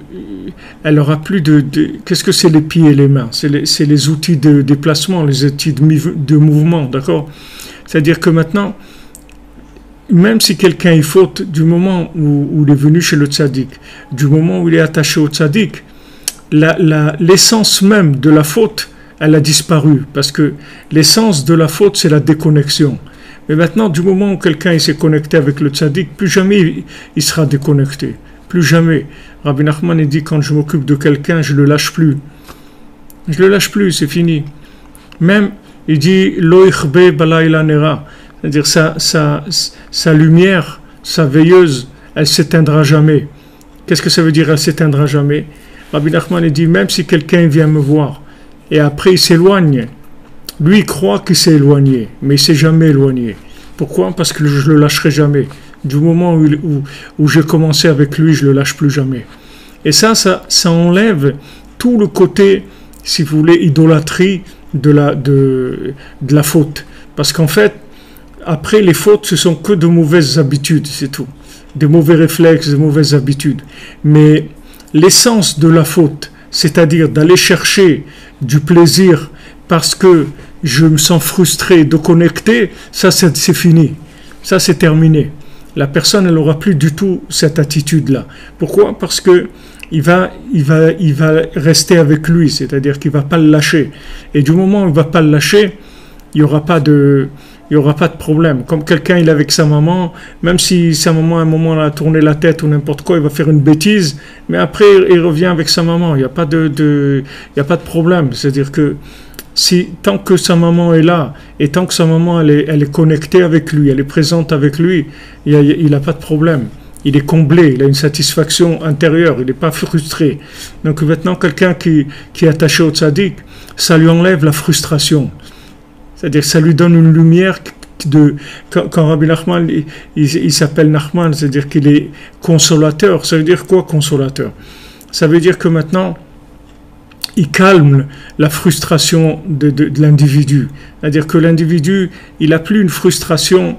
qu'est-ce que c'est les pieds et les mains? C'est les outils de déplacement, les outils de mouvement, d'accord? C'est-à-dire que maintenant, même si quelqu'un y faute, du moment où il est venu chez le tzaddik, du moment où il est attaché au tzaddik, l'essence même de la faute, elle a disparu, parce que l'essence de la faute, c'est la déconnexion. Mais maintenant, du moment où quelqu'un s'est connecté avec le tzaddik, plus jamais il sera déconnecté. Plus jamais. Rabbi Nachman dit, quand je m'occupe de quelqu'un, je ne le lâche plus. Je ne le lâche plus, c'est fini. Même, il dit, Lo ichbe balayla nera. C'est-à-dire, sa lumière, sa veilleuse, elle ne s'éteindra jamais. Qu'est-ce que ça veut dire, elle ne s'éteindra jamais? Rabbi Nachman dit, même si quelqu'un vient me voir, et après il s'éloigne, lui il croit qu'il s'est éloigné, mais il ne s'est jamais éloigné. Pourquoi? Parce que je ne le lâcherai jamais. Du moment où j'ai commencé avec lui, je ne le lâche plus jamais. Et ça enlève tout le côté, si vous voulez, idolâtrie de la faute. Parce qu'en fait, après les fautes, ce sont que de mauvaises habitudes, c'est tout. Des mauvais réflexes, des mauvaises habitudes. Mais l'essence de la faute, c'est-à-dire d'aller chercher du plaisir parce que je me sens frustré de connecter, ça c'est fini. Ça c'est terminé. La personne, elle n'aura plus du tout cette attitude-là. Pourquoi? Parce que il va rester avec lui, c'est-à-dire qu'il ne va pas le lâcher. Et du moment où il ne va pas le lâcher, il n'y aura pas de problème. Comme quelqu'un, il est avec sa maman, même si sa maman, à un moment, elle a tourné la tête ou n'importe quoi, il va faire une bêtise, mais après, il revient avec sa maman. Il n'y a pas de problème. C'est-à-dire que tant que sa maman est là, et tant que sa maman, elle est connectée avec lui, elle est présente avec lui, il n'a pas de problème. Il est comblé, il a une satisfaction intérieure, il n'est pas frustré. Donc maintenant, quelqu'un qui est attaché au tzaddik, ça lui enlève la frustration. C'est-à-dire ça lui donne une lumière quand Rabbi Nachman, il s'appelle Nachman, c'est-à-dire qu'il est consolateur. Ça veut dire quoi, consolateur? Ça veut dire que maintenant, il calme la frustration de l'individu. C'est-à-dire que l'individu, il n'a plus une frustration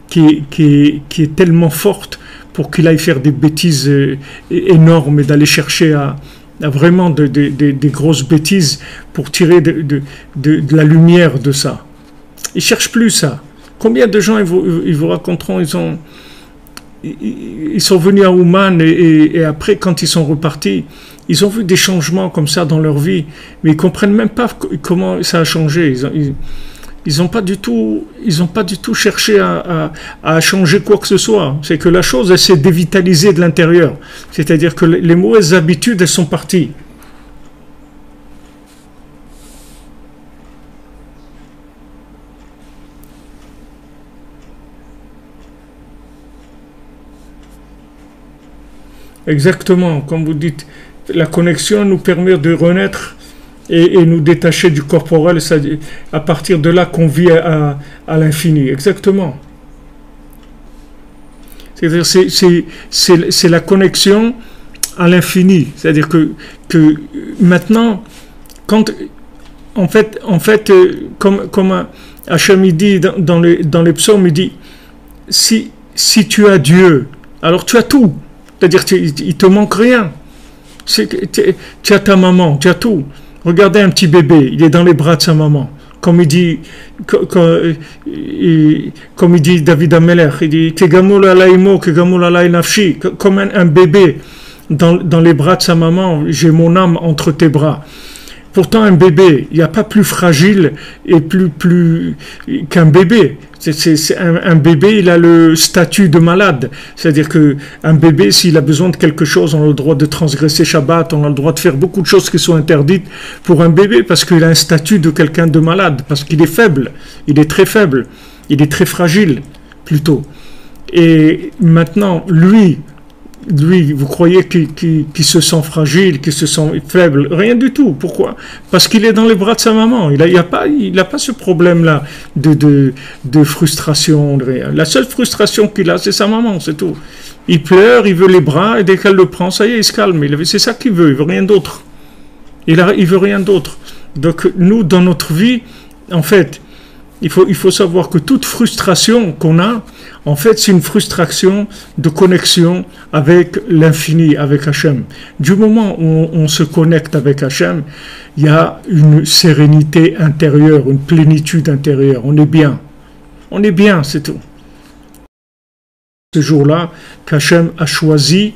qui est tellement forte pour qu'il aille faire des bêtises énormes et d'aller chercher à vraiment des grosses bêtises pour tirer de la lumière de ça. Ils ne cherchent plus ça. Combien de gens ils vous raconteront, ils sont venus à Ouman et après, quand ils sont repartis, ils ont vu des changements comme ça dans leur vie, mais ils ne comprennent même pas comment ça a changé. Ils n'ont pas du tout cherché à changer quoi que ce soit. C'est que la chose, elle s'est dévitalisée de l'intérieur. C'est-à-dire que les mauvaises habitudes, elles sont parties. Exactement, comme vous dites, la connexion nous permet de renaître et nous détacher du corporel, à partir de là qu'on vit à l'infini. Exactement. C'est-à-dire c'est la connexion à l'infini. C'est-à-dire que maintenant, en fait, comme Hachem dit dans les psaumes, il dit si tu as Dieu, alors tu as tout. C'est-à-dire il te manque rien. Tu as ta maman, tu as tout. Regardez un petit bébé, il est dans les bras de sa maman. Comme il dit David Ameler, il dit comme un bébé dans les bras de sa maman, j'ai mon âme entre tes bras. Pourtant, un bébé, il n'y a pas plus fragile et plus qu'un bébé. Un bébé, il a le statut de malade. C'est-à-dire qu'un bébé, s'il a besoin de quelque chose, on a le droit de transgresser Shabbat, on a le droit de faire beaucoup de choses qui sont interdites pour un bébé, parce qu'il a un statut de quelqu'un de malade, parce qu'il est faible, il est très faible, il est très fragile, plutôt. Et maintenant, lui, lui, vous croyez qu'il se sent fragile, qu'il se sent faible? Rien du tout. Pourquoi? Parce qu'il est dans les bras de sa maman. Il n'a pas ce problème-là de frustration. De rien. La seule frustration qu'il a, c'est sa maman, c'est tout. Il pleure, il veut les bras, et dès qu'elle le prend, ça y est, il se calme. C'est ça qu'il veut, il veut rien d'autre. Il veut rien d'autre. Donc nous, dans notre vie, en fait, il faut savoir que toute frustration qu'on a, en fait, c'est une frustration de connexion avec l'infini, avec Hachem. Du moment où on se connecte avec Hachem, il y a une sérénité intérieure, une plénitude intérieure. On est bien. On est bien, c'est tout. Ce jour-là, qu'Hachem a choisi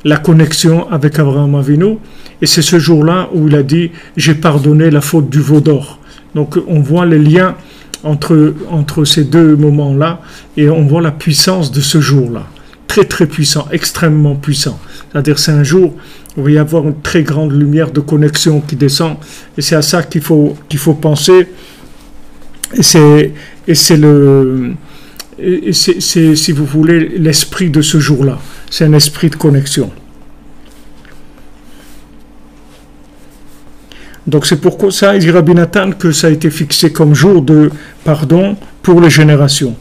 la connexion avec Abraham Avinu, et c'est ce jour-là où il a dit « J'ai pardonné la faute du veau d'or ». Donc on voit les liens entre ces deux moments-là, et on voit la puissance de ce jour-là. Très très puissant, extrêmement puissant. C'est-à-dire c'est un jour où il va y avoir une très grande lumière de connexion qui descend, et c'est à ça qu'il faut penser, et c'est si vous voulez, l'esprit de ce jour-là. C'est un esprit de connexion. Donc c'est pourquoi ça, il dit Rabbi Nathan, que ça a été fixé comme jour de pardon pour les générations.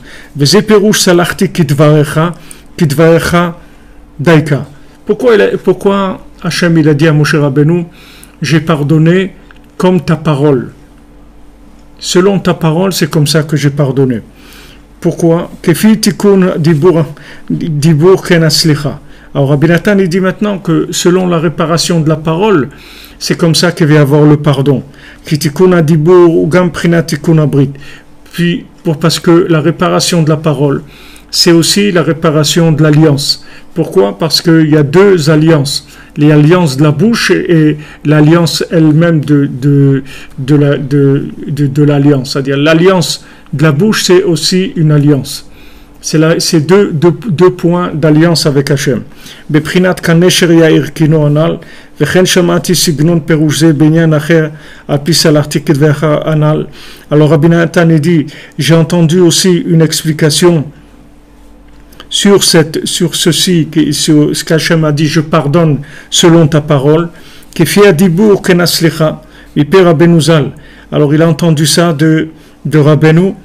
Pourquoi Hachem il a dit à Moshe Rabbeinu, j'ai pardonné comme ta parole. Selon ta parole, c'est comme ça que j'ai pardonné. Pourquoi? Alors Rabbi Nathan il dit maintenant que selon la réparation de la parole, c'est comme ça qu'il va y avoir le pardon. Puis, parce que la réparation de la parole, c'est aussi la réparation de l'alliance. Pourquoi? Parce qu'il y a deux alliances. L'alliance de la bouche et l'alliance elle-même de l'alliance. C'est-à-dire l'alliance de la bouche, c'est aussi une alliance. C'est deux points d'alliance avec Hachem. Beprinat kanesher yair kino anal, vechen shamati signon perouche benyan acher apis alartik vecha anal. Alors Rabbi Nathan dit, j'ai entendu aussi une explication sur ceci, sur ce qu'Hachem a dit, je pardonne selon ta parole. Kefi adibur kenaslecha, miper Rabbeinu. Alors il a entendu ça de Rabbeinu.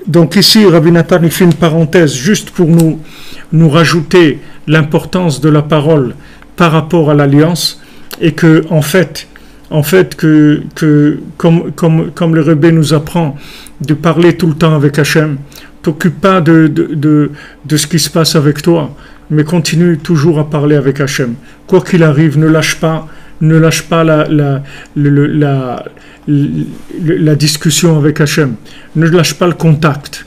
Donc ici, Rabbi Nathan il fait une parenthèse juste pour nous rajouter l'importance de la parole par rapport à l'alliance, et que en fait que comme le Rebbe nous apprend de parler tout le temps avec Hachem, t'occupe pas de ce qui se passe avec toi, mais continue toujours à parler avec Hachem. Quoi qu'il arrive, ne lâche pas la discussion avec Hachem. Ne lâche pas le contact.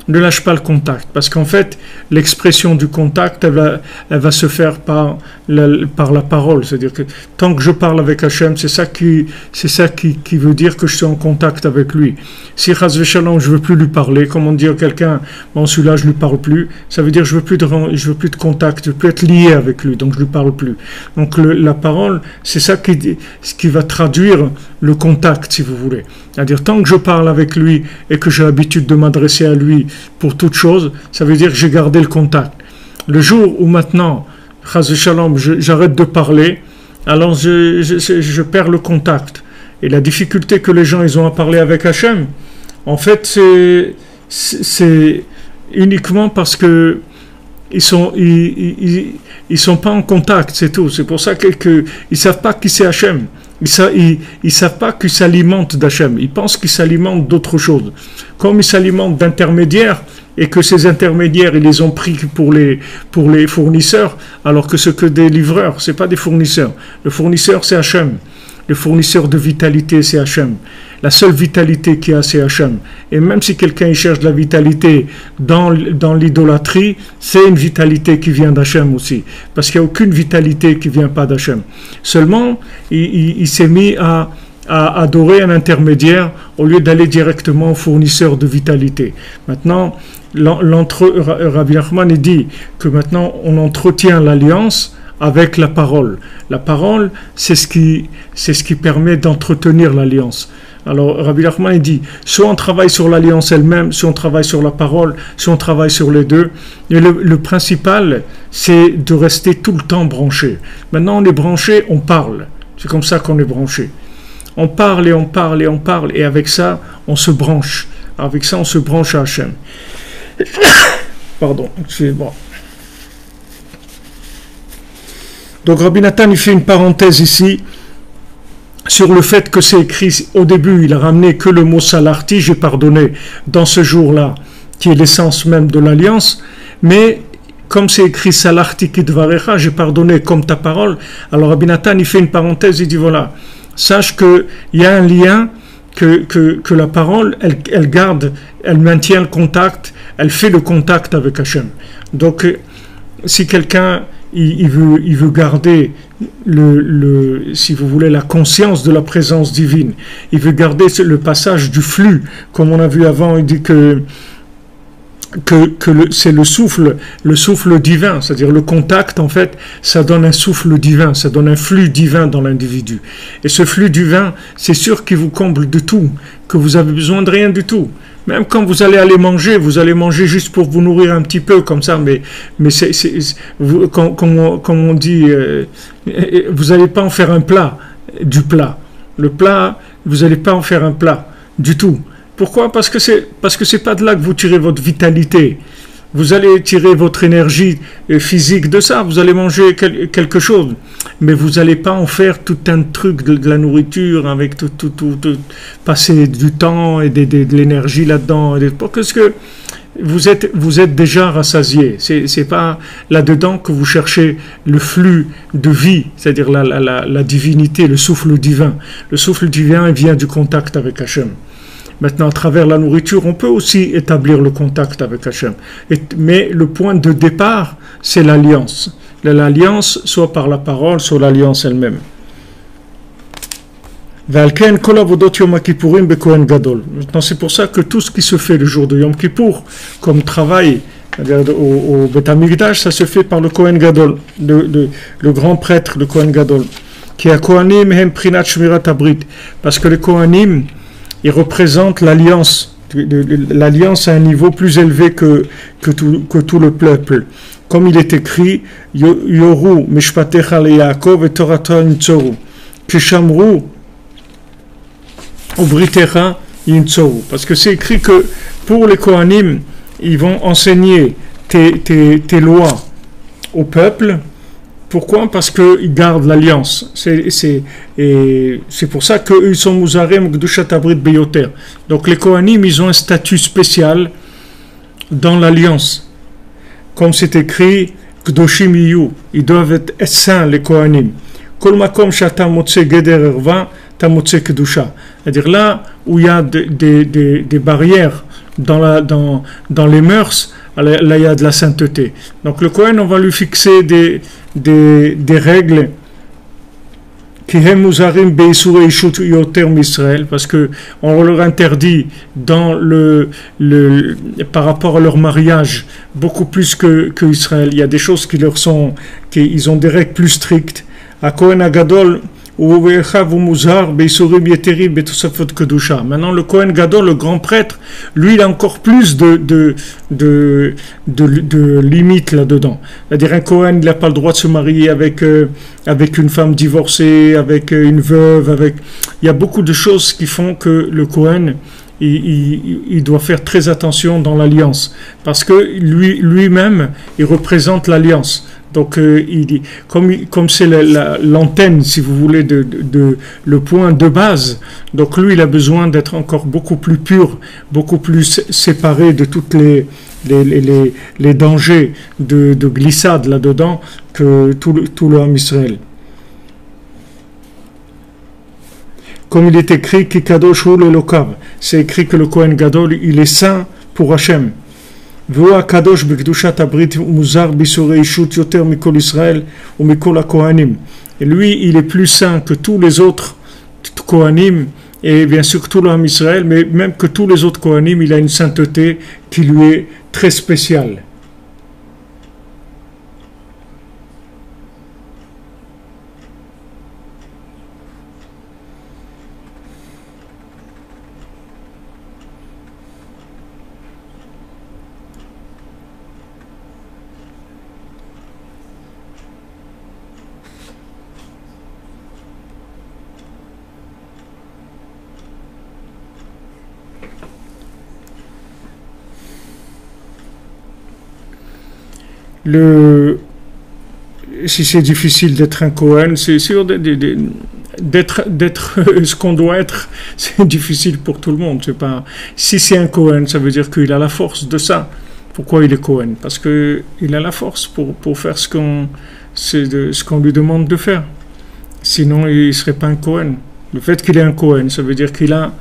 Ne lâche pas le contact. Parce qu'en fait, l'expression du contact, elle va se faire par la parole. C'est-à-dire que tant que je parle avec Hachem, c'est ça qui veut dire que je suis en contact avec lui. Si Chas v'Shalom, je veux plus lui parler, comme on dit à quelqu'un, bon, celui-là, je lui parle plus, ça veut dire que je veux plus de contact, je veux plus être lié avec lui, donc je lui parle plus. Donc la parole, c'est ça qui va traduire le contact, si vous voulez. C'est-à-dire, tant que je parle avec lui et que j'ai l'habitude de m'adresser à lui pour toute chose, ça veut dire que j'ai gardé le contact. Le jour où maintenant, Chas v'Shalom, j'arrête de parler, alors je perds le contact. Et la difficulté que les gens ils ont à parler avec Hachem, en fait, c'est uniquement parce que ils sont pas en contact, c'est tout. C'est pour ça qu'ils savent pas qui c'est Hachem. Ils savent pas qu'ils s'alimentent d'Hachem. Ils pensent qu'ils s'alimentent d'autre chose. Comme ils s'alimentent d'intermédiaires, et que ces intermédiaires, ils les ont pris pour les fournisseurs, alors que ce que des livreurs, c'est pas des fournisseurs. Le fournisseur, c'est Hachem. Le fournisseur de vitalité, c'est Hachem. La seule vitalité qu'il y a, c'est Hachem. Et même si quelqu'un cherche de la vitalité dans l'idolâtrie, c'est une vitalité qui vient d'Hachem aussi. Parce qu'il n'y a aucune vitalité qui ne vient pas d'Hachem. Seulement, il s'est mis à adorer un intermédiaire au lieu d'aller directement au fournisseur de vitalité. Maintenant, Rabbi Nachman dit que maintenant on entretient l'alliance avec la parole. La parole, c'est ce qui permet d'entretenir l'alliance. Alors, Rabbi Nachman dit, soit on travaille sur l'alliance elle-même, soit on travaille sur la parole, soit on travaille sur les deux. Et le principal, c'est de rester tout le temps branché. Maintenant, on est branché, on parle. C'est comme ça qu'on est branché. On parle et on parle et on parle, et avec ça, on se branche. Avec ça, on se branche à Hachem. Pardon, excusez-moi. Donc, Rabbi Nathan, il fait une parenthèse ici sur le fait que c'est écrit au début, il a ramené que le mot salarti, j'ai pardonné dans ce jour-là, qui est l'essence même de l'alliance, mais comme c'est écrit salarti kidvarecha, j'ai pardonné comme ta parole, alors Rabbi Nathan il fait une parenthèse, il dit voilà, sache qu'il y a un lien, que la parole, elle garde, elle maintient le contact, elle fait le contact avec Hachem. Donc, si quelqu'un il veut garder si vous voulez, la conscience de la présence divine. Il veut garder le passage du flux, comme on a vu avant. Il dit que c'est le souffle divin, c'est-à-dire le contact, en fait, ça donne un souffle divin, ça donne un flux divin dans l'individu. Et ce flux divin, c'est sûr qu'il vous comble de tout, que vous avez besoin de rien du tout. Même quand vous allez manger juste pour vous nourrir un petit peu comme ça, mais comme on dit, vous n'allez pas en faire un plat, du plat. Le plat, vous n'allez pas en faire un plat, du tout. Pourquoi ? Parce que c'est pas de là que vous tirez votre vitalité. Vous allez tirer votre énergie physique de ça, vous allez manger quelque chose, mais vous n'allez pas en faire tout un truc de la nourriture avec tout passer du temps et de l'énergie là-dedans, parce que vous êtes déjà rassasié. C'est pas là-dedans que vous cherchez le flux de vie, c'est-à-dire la divinité, le souffle divin. Le souffle divin vient du contact avec Hachem. Maintenant, à travers la nourriture, on peut aussi établir le contact avec Hachem. Mais le point de départ, c'est l'alliance. L'alliance, soit par la parole, soit l'alliance elle-même. Maintenant, c'est pour ça que tout ce qui se fait le jour de Yom Kippour, comme travail au Beth Amikdash, ça se fait par le Kohen Gadol, le grand prêtre, le Kohen Gadol. Qui a Kohanim hem prinat shmirat habrit, parce que les Kohanim, ils représentent l'alliance à un niveau plus élevé que tout le peuple. Comme il est écrit, Yoru mishpatecha le Yaakov et Torata yintzoru, kishamru ubritecha yintzoru. Parce que c'est écrit que pour les Kohanim, ils vont enseigner tes lois au peuple. Pourquoi ? Parce qu'ils gardent l'alliance. C'est pour ça qu'ils sont Mouzarim Gdushat Abrit Beyoter. Donc les Kohanim, ils ont un statut spécial dans l'alliance. Comme c'est écrit, Gdoshim Iyu, ils doivent être saints, les Kohanim. Kol makom shata motse geder erva, ta motse kedusha. C'est-à-dire là où il y a des barrières dans les mœurs, là il y a de la sainteté. Donc le Kohen, on va lui fixer des règles qui parce que on leur interdit par rapport à leur mariage beaucoup plus que Israël. Il y a des choses ils ont des règles plus strictes. À Kohen Agadol, maintenant le Kohen Gadol, le grand prêtre, lui il a encore plus de limites là-dedans. C'est-à-dire un Kohen, il n'a pas le droit de se marier avec une femme divorcée, avec une veuve, il y a beaucoup de choses qui font que le Kohen il doit faire très attention dans l'alliance, parce que lui-même il représente l'alliance. Donc, comme c'est l'antenne, si vous voulez, le point de base, donc lui, il a besoin d'être encore beaucoup plus pur, beaucoup plus séparé de toutes les dangers de glissade là-dedans que tout le Ham Israël. Comme il est écrit, Kikadosh hu lelokav, c'est écrit que le Kohen Gadol, il est saint pour Hachem. והוא הקדוש בקדושת הברית מוזר ביסורי אישות יותר מכל ישראל ומכל הכהנים. Et lui, il est plus saint que tous les autres Kohanim, et bien sûr que tout l'homme Israël, mais même que tous les autres Kohanim, il a une sainteté qui lui est très spéciale. Si c'est difficile d'être un Kohen, c'est sûr d'être ce qu'on doit être, c'est difficile pour tout le monde. C'est pas, si c'est un Kohen, ça veut dire qu'il a la force de ça. Pourquoi il est Kohen? Parce qu'il a la force pour faire ce qu'on lui demande de faire. Sinon, il ne serait pas un Kohen. Le fait qu'il est un Kohen, ça veut dire qu'il a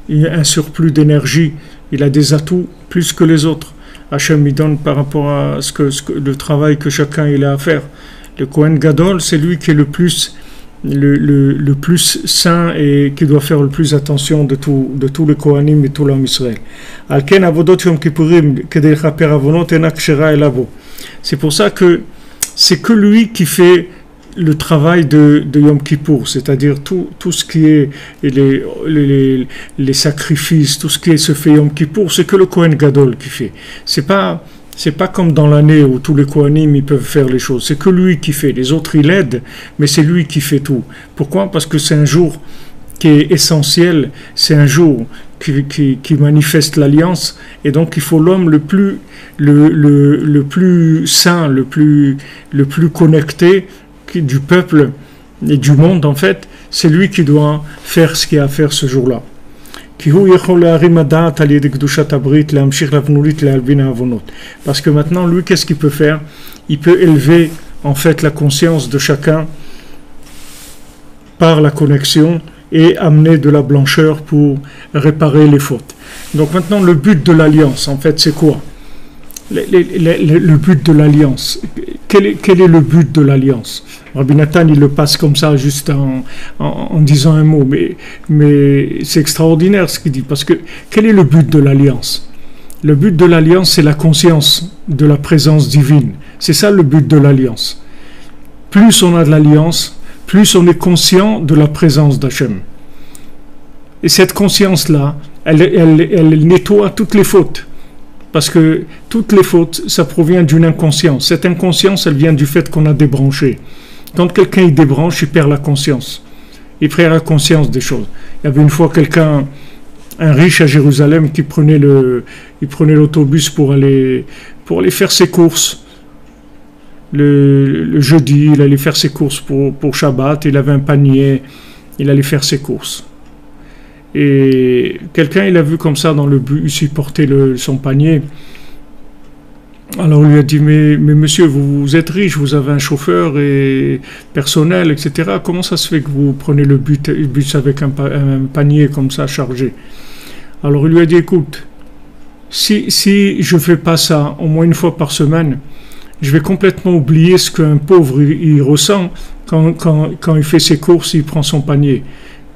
un surplus d'énergie, il a des atouts plus que les autres. Hachem lui donne par rapport à le travail que chacun il a à faire. Le Kohen Gadol, c'est lui qui est le plus saint et qui doit faire le plus attention de tous les Kohanim et tout l'homme Israël. C'est pour ça que c'est que lui qui fait le travail de Yom Kippour, c'est-à-dire tout ce qui est les sacrifices, tout ce qui se fait Yom Kippour, c'est que le Kohen Gadol qui fait. C'est pas comme dans l'année où tous les Kohanim ils peuvent faire les choses. C'est que lui qui fait. Les autres ils l'aident, mais c'est lui qui fait tout. Pourquoi? Parce que c'est un jour qui est essentiel. C'est un jour qui manifeste l'alliance, et donc il faut l'homme le plus saint, le plus connecté du peuple et du monde, en fait, c'est lui qui doit faire ce qu'il y a à faire ce jour-là. Parce que maintenant, lui, qu'est-ce qu'il peut faire? Il peut élever, en fait, la conscience de chacun par la connexion et amener de la blancheur pour réparer les fautes. Donc maintenant, le but de l'alliance, en fait, c'est quoi? Le but de l'alliance. Quel est le but de l'alliance? Rabbi Nathan, il le passe comme ça, juste en disant un mot, mais c'est extraordinaire ce qu'il dit, parce que quel est le but de l'alliance? Le but de l'alliance, c'est la conscience de la présence divine. C'est ça le but de l'alliance. Plus on a de l'alliance, plus on est conscient de la présence d'Hachem. Et cette conscience-là, elle nettoie toutes les fautes. Parce que toutes les fautes, ça provient d'une inconscience. Cette inconscience, elle vient du fait qu'on a débranché. Quand quelqu'un il débranche, il perd la conscience. Il perd la conscience des choses. Il y avait une fois un riche à Jérusalem qui prenait l'autobus pour aller faire ses courses. Le jeudi, il allait faire ses courses pour Shabbat. Il avait un panier, il allait faire ses courses. Et quelqu'un, il a vu comme ça dans le bus, il portait son panier. Alors il lui a dit, mais monsieur, vous êtes riche, vous avez un chauffeur et personnel, etc. Comment ça se fait que vous prenez le bus avec un panier comme ça chargé? Alors il lui a dit, écoute, si je fais pas ça au moins une fois par semaine, je vais complètement oublier ce qu'un pauvre il ressent quand il fait ses courses, il prend son panier.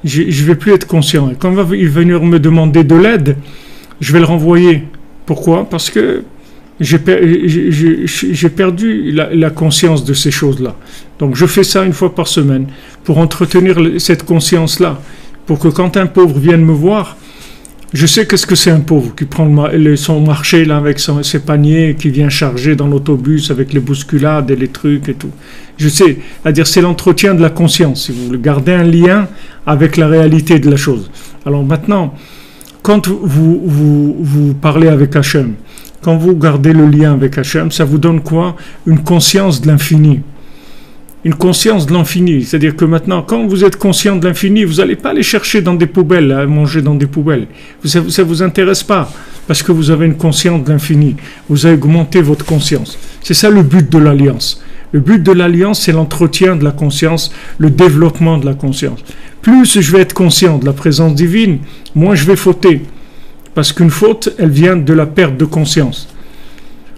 Je ne vais plus être conscient. Et quand il va venir me demander de l'aide, je vais le renvoyer. Pourquoi? Parce que j'ai perdu la conscience de ces choses-là. Donc je fais ça une fois par semaine pour entretenir cette conscience-là. Pour que quand un pauvre vienne me voir, je sais qu'est-ce que c'est un pauvre qui prend son marché là avec ses paniers, qui vient charger dans l'autobus avec les bousculades et les trucs et tout. Je sais, c'est-à-dire c'est l'entretien de la conscience. Si vous voulez garder un lien avec la réalité de la chose. Alors maintenant, quand vous parlez avec Hachem, quand vous gardez le lien avec Hachem, ça vous donne quoi? Une conscience de l'infini. Une conscience de l'infini. C'est-à-dire que maintenant, quand vous êtes conscient de l'infini, vous n'allez pas aller chercher dans des poubelles, à manger dans des poubelles. Ça ne vous intéresse pas, parce que vous avez une conscience de l'infini. Vous avez augmenté votre conscience. C'est ça le but de l'alliance. Le but de l'alliance, c'est l'entretien de la conscience, le développement de la conscience. Plus je vais être conscient de la présence divine, moins je vais fauter. Parce qu'une faute, elle vient de la perte de conscience.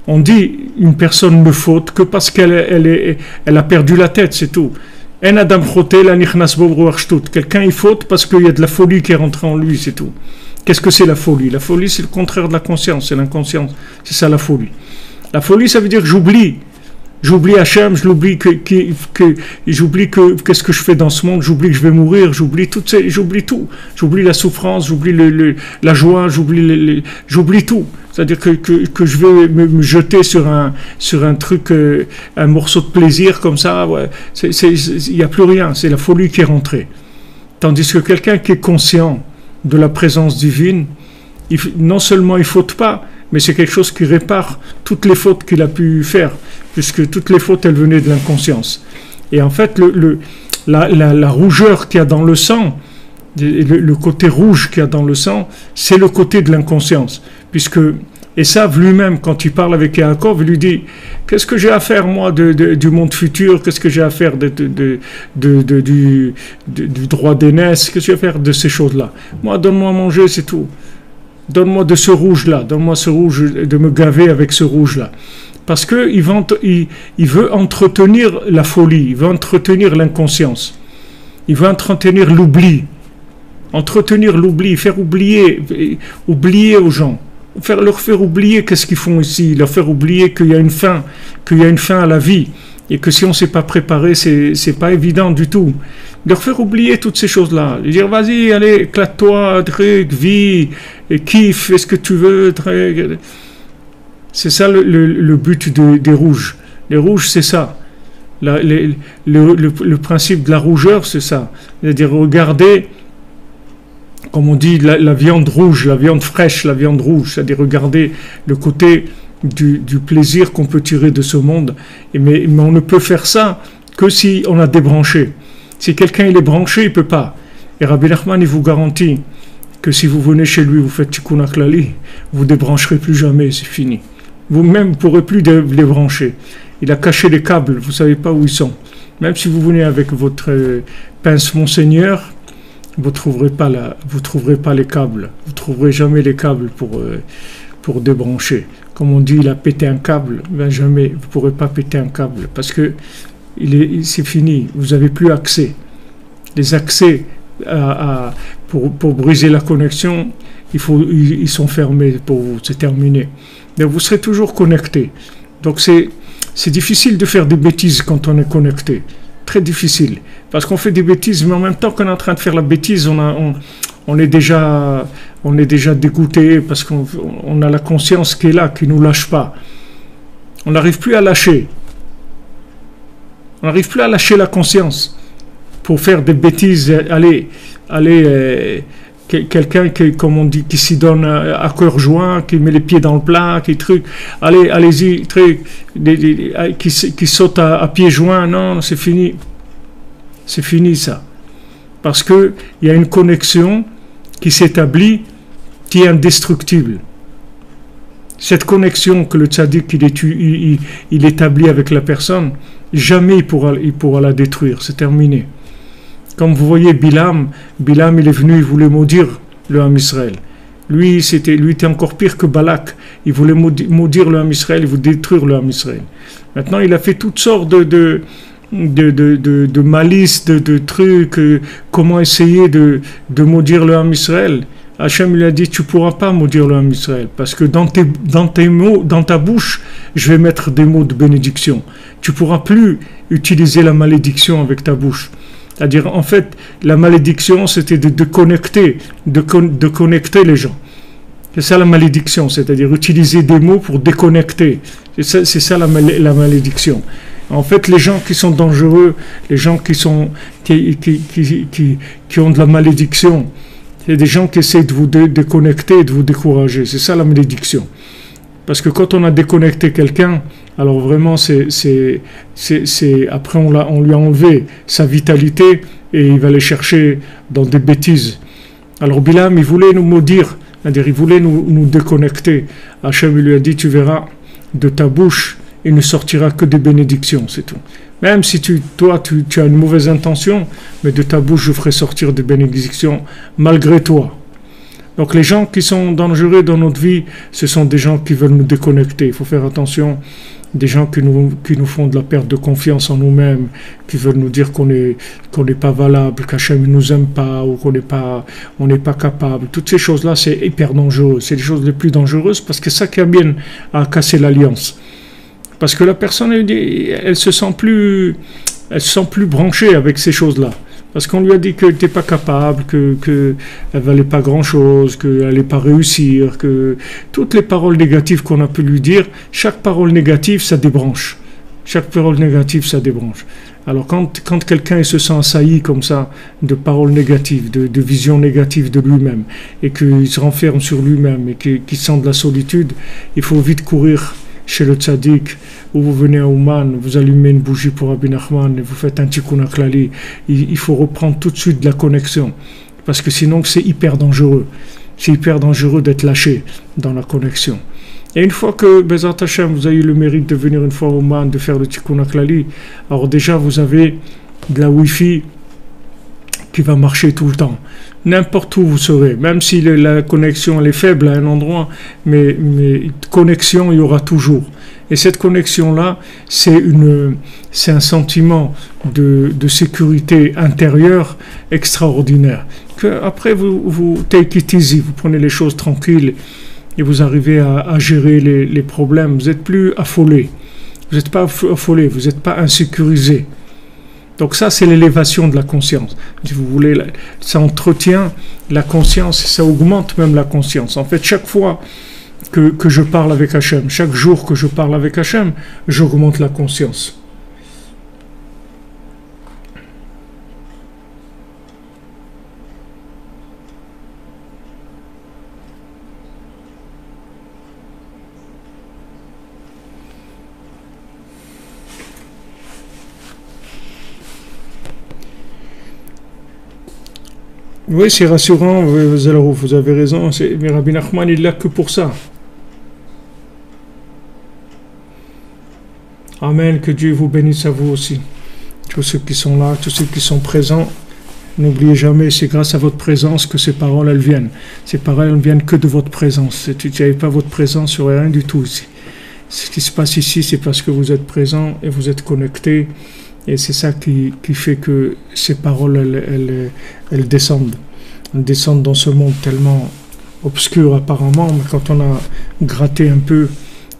On dit une personne ne faute que parce qu'elle a perdu la tête, c'est tout. Quelqu'un il faute parce qu'il y a de la folie qui est rentrée en lui, c'est tout. Qu'est-ce que c'est la folie? La folie, c'est le contraire de la conscience, c'est l'inconscience. C'est ça la folie. La folie, ça veut dire que j'oublie. J'oublie Hachem, j'oublie j'oublie qu'est-ce que je fais dans ce monde, j'oublie que je vais mourir, j'oublie tout. J'oublie la souffrance, j'oublie la joie, j'oublie tout. C'est-à-dire que je vais me jeter sur un truc, un morceau de plaisir comme ça, ouais, il n'y a plus rien, c'est la folie qui est rentrée. Tandis que quelqu'un qui est conscient de la présence divine, non seulement il faute pas, mais c'est quelque chose qui répare toutes les fautes qu'il a pu faire, puisque toutes les fautes, elles venaient de l'inconscience. Et en fait, la rougeur qu'il y a dans le sang, le côté rouge qu'il y a dans le sang, c'est le côté de l'inconscience. Puisque Esav lui-même, quand il parle avec Yaakov, il lui dit « Qu'est-ce que j'ai à faire, moi, du monde futur? Qu'est-ce que j'ai à faire du droit d'aînesse? Qu'est-ce que j'ai à faire de ces choses-là? Moi, donne-moi à manger, c'est tout. Donne-moi de ce rouge-là. Donne-moi ce rouge, de me gaver avec ce rouge-là. » Parce qu'il veut entretenir la folie, il veut entretenir l'inconscience, il veut entretenir l'oubli. Entretenir l'oubli, faire oublier aux gens, leur faire oublier qu'est-ce qu'ils font ici, leur faire oublier qu'il y a une fin à la vie, et que si on ne s'est pas préparé, c'est pas évident du tout. Leur faire oublier toutes ces choses-là, dire vas-y, allez, éclate-toi, truc, vis, et kiffe, fais ce que tu veux, truc. C'est ça le but des rouges. Les rouges, c'est ça. Le principe de la rougeur, c'est ça. C'est-à-dire regarder, comme on dit, la viande rouge, la viande fraîche, la viande rouge. C'est-à-dire regarder le côté du plaisir qu'on peut tirer de ce monde. Mais on ne peut faire ça que si on a débranché. Si quelqu'un il est branché, il ne peut pas. Et Rabbi Nachman, il vous garantit que si vous venez chez lui, vous faites Tikkun HaKlali, vous ne débrancherez plus jamais, c'est fini. Vous-même ne pourrez plus les brancher. Il a caché les câbles, vous ne savez pas où ils sont. Même si vous venez avec votre pince Monseigneur, vous ne trouverez pas les câbles. Vous ne trouverez jamais les câbles pour débrancher. Comme on dit, il a pété un câble, ben jamais, vous ne pourrez pas péter un câble. Parce que c'est fini, vous n'avez plus accès. Les accès pour briser la connexion, ils sont fermés pour vous, c'est terminé. Mais vous serez toujours connecté. Donc c'est difficile de faire des bêtises quand on est connecté. Très difficile. Parce qu'on fait des bêtises, mais en même temps qu'on est en train de faire la bêtise, on est déjà dégoûté parce qu'on a la conscience qui est là, qui ne nous lâche pas. On n'arrive plus à lâcher. On n'arrive plus à lâcher la conscience pour faire des bêtises. Quelqu'un qui, comme on dit, qui s'y donne à cœur joint, qui met les pieds dans le plat, allez-y, qui saute à pieds joints, non, c'est fini. C'est fini ça. Parce qu'il y a une connexion qui s'établit, qui est indestructible. Cette connexion que le tzaddik il établit avec la personne, jamais il pourra la détruire, c'est terminé. Comme vous voyez Bilam il est venu, il voulait maudire le Ham Israël. Lui était encore pire que Balak. Il voulait maudire le Ham Israël, il voulait détruire le Ham Israël. Maintenant, il a fait toutes sortes de malices, de trucs, comment essayer de maudire le Ham Israël. Hachem lui a dit, tu ne pourras pas maudire le Ham Israël, parce que dans tes mots, dans ta bouche, je vais mettre des mots de bénédiction. Tu ne pourras plus utiliser la malédiction avec ta bouche. C'est-à-dire, en fait, la malédiction, c'était de connecter les gens. C'est ça la malédiction, c'est-à-dire utiliser des mots pour déconnecter. C'est ça la malédiction. En fait, les gens qui sont dangereux, les gens qui ont de la malédiction, c'est des gens qui essaient de vous déconnecter et de vous décourager. C'est ça la malédiction. Parce que quand on a déconnecté quelqu'un, alors vraiment, après on lui a enlevé sa vitalité et il va aller chercher dans des bêtises. Alors Bilam, il voulait nous maudire, c'est-à-dire il voulait nous déconnecter. Hachem lui a dit, tu verras, de ta bouche, il ne sortira que des bénédictions, c'est tout. Même si tu as une mauvaise intention, mais de ta bouche, je ferai sortir des bénédictions malgré toi. Donc les gens qui sont dangereux dans notre vie, ce sont des gens qui veulent nous déconnecter. Il faut faire attention, des gens qui nous font de la perte de confiance en nous-mêmes, qui veulent nous dire qu'on n'est pas valable, qu'Hachem ne nous aime pas, ou qu'on n'est pas capable. Toutes ces choses-là, c'est hyper dangereux. C'est les choses les plus dangereuses parce que c'est ça qui amène à casser l'alliance. Parce que la personne, elle se sent plus branchée avec ces choses-là. Parce qu'on lui a dit qu'elle n'était pas capable, qu'elle ne valait pas grand-chose, qu'elle n'allait pas réussir, que toutes les paroles négatives qu'on a pu lui dire, chaque parole négative, ça débranche. Chaque parole négative, ça débranche. Alors quand quelqu'un se sent assailli comme ça de paroles négatives, de visions négatives de lui-même, et qu'il se renferme sur lui-même, et qu'il sent de la solitude, il faut vite courir chez le tzaddik, où vous venez à Ouman, vous allumez une bougie pour Rabbi Nachman, et vous faites un tikkun haklali. Il faut reprendre tout de suite de la connexion, parce que sinon c'est hyper dangereux. C'est hyper dangereux d'être lâché dans la connexion. Et une fois que, Bezat Hashem, vous avez eu le mérite de venir une fois au Man, de faire le Tikkun HaKlali, alors déjà vous avez de la Wi-Fi qui va marcher tout le temps. N'importe où vous serez, même si la connexion elle est faible à un endroit, mais connexion il y aura toujours. Et cette connexion-là, c'est un sentiment de sécurité intérieure extraordinaire. Que après vous take it easy, vous prenez les choses tranquilles, et vous arrivez à gérer les problèmes. Vous n'êtes plus affolé. Vous n'êtes pas affolé, vous n'êtes pas insécurisé. Donc ça, c'est l'élévation de la conscience. Si vous voulez, ça entretient la conscience et ça augmente même la conscience. En fait, chaque fois que je parle avec Hachem, chaque jour que je parle avec Hachem, j'augmente la conscience. Oui, c'est rassurant, vous avez raison, mais Rabbi Nachman, il n'est là que pour ça. Amen, que Dieu vous bénisse à vous aussi. Tous ceux qui sont là, tous ceux qui sont présents, n'oubliez jamais, c'est grâce à votre présence que ces paroles, elles viennent. Ces paroles, elles viennent que de votre présence. Si tu n'avais pas votre présence, il n'y aurait rien du tout ici. Ce qui se passe ici, c'est parce que vous êtes présents et vous êtes connectés. Et c'est ça qui fait que ces paroles, elles descendent. Elles descendent dans ce monde tellement obscur apparemment, mais quand on a gratté un peu,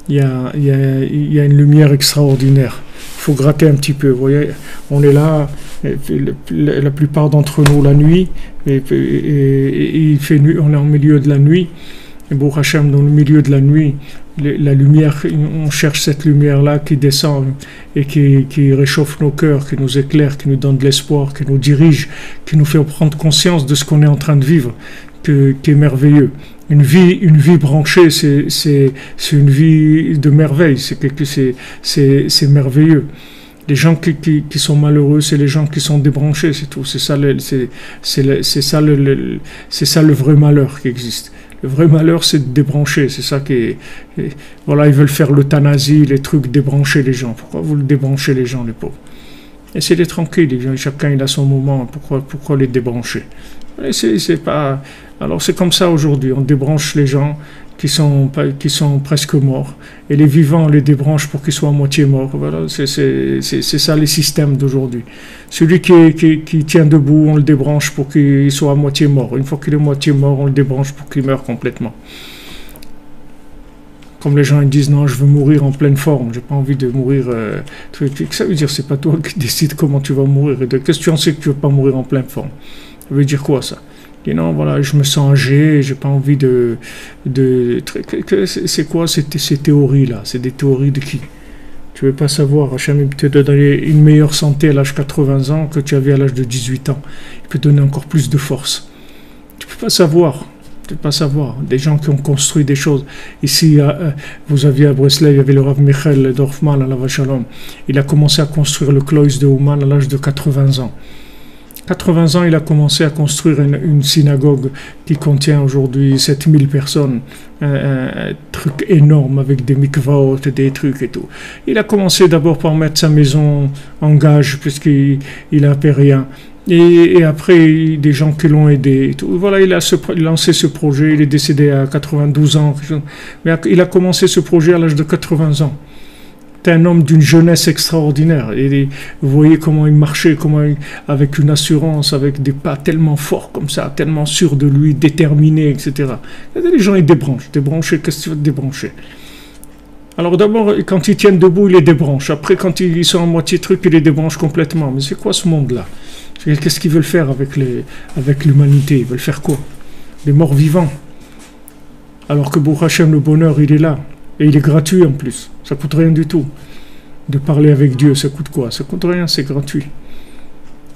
il y a une lumière extraordinaire. Il faut gratter un petit peu. Vous voyez, on est là, la plupart d'entre nous la nuit, et il fait nuit, on est en milieu de la nuit. Et Baruch Hashem, dans le milieu de la nuit, la lumière, on cherche cette lumière-là qui descend et qui réchauffe nos cœurs, qui nous éclaire, qui nous donne de l'espoir, qui nous dirige, qui nous fait prendre conscience de ce qu'on est en train de vivre, qui est merveilleux. Une vie branchée, c'est une vie de merveille, c'est merveilleux. Les gens qui sont malheureux, c'est les gens qui sont débranchés, c'est tout. C'est ça le vrai malheur qui existe. Le vrai malheur, c'est de débrancher. C'est ça qui est. Voilà, ils veulent faire l'euthanasie, les trucs, débrancher les gens. Pourquoi vous le débranchez les gens, les pauvres? Essayez d'être tranquille. Chacun il a son moment. Pourquoi les débrancher? C'est pas. Alors c'est comme ça aujourd'hui. On débranche les gens qui sont presque morts. Et les vivants, on les débranche pour qu'ils soient à moitié morts. Voilà, c'est ça les systèmes d'aujourd'hui. Celui qui tient debout, on le débranche pour qu'il soit à moitié mort. Une fois qu'il est à moitié mort, on le débranche pour qu'il meure complètement. Comme les gens ils disent, non, je veux mourir en pleine forme, j'ai pas envie de mourir. Ça veut dire, c'est pas toi qui décides comment tu vas mourir. Qu'est-ce que tu en sais que tu veux pas mourir en pleine forme? Ça veut dire quoi ça? Et non, voilà, je me sens âgé, j'ai pas envie c'est quoi ces théories-là? C'est des théories de qui? Tu veux pas savoir, Hachem peut te donner une meilleure santé à l'âge de 80 ans que tu avais à l'âge de 18 ans. Il peut te donner encore plus de force. Tu peux pas savoir. Tu peux pas savoir. Des gens qui ont construit des choses. Ici, vous aviez à Breslau, il y avait le Rav Michael Dorfman à la Vachalom. Il a commencé à construire le Kloïs de Ouman à l'âge de 80 ans. 80 ans, il a commencé à construire une synagogue qui contient aujourd'hui 7000 personnes. Un truc énorme avec des mikvaot, des trucs et tout. Il a commencé d'abord par mettre sa maison en gage puisqu'il n'a fait rien. Et après, des gens qui l'ont aidé. Et tout. Voilà, il a lancé ce projet. Il est décédé à 92 ans. Mais il a commencé ce projet à l'âge de 80 ans. C'est un homme d'une jeunesse extraordinaire. Et vous voyez comment il marchait, avec une assurance, avec des pas tellement forts comme ça, tellement sûr de lui, déterminé, etc. Et les gens, ils débranchent. Débrancher, qu'est-ce que tu veux te débrancher? Alors d'abord, quand ils tiennent debout, ils les débranchent. Après, quand ils sont en moitié truc, ils les débranchent complètement. Mais c'est quoi ce monde-là? Qu'est-ce qu'ils veulent faire avec l'humanité? Ils veulent faire quoi? Des morts vivants. Alors que Baruch Hashem, le bonheur, il est là. Et il est gratuit en plus. Ça coûte rien du tout. de parler avec Dieu, ça coûte quoi? Ça coûte rien, c'est gratuit.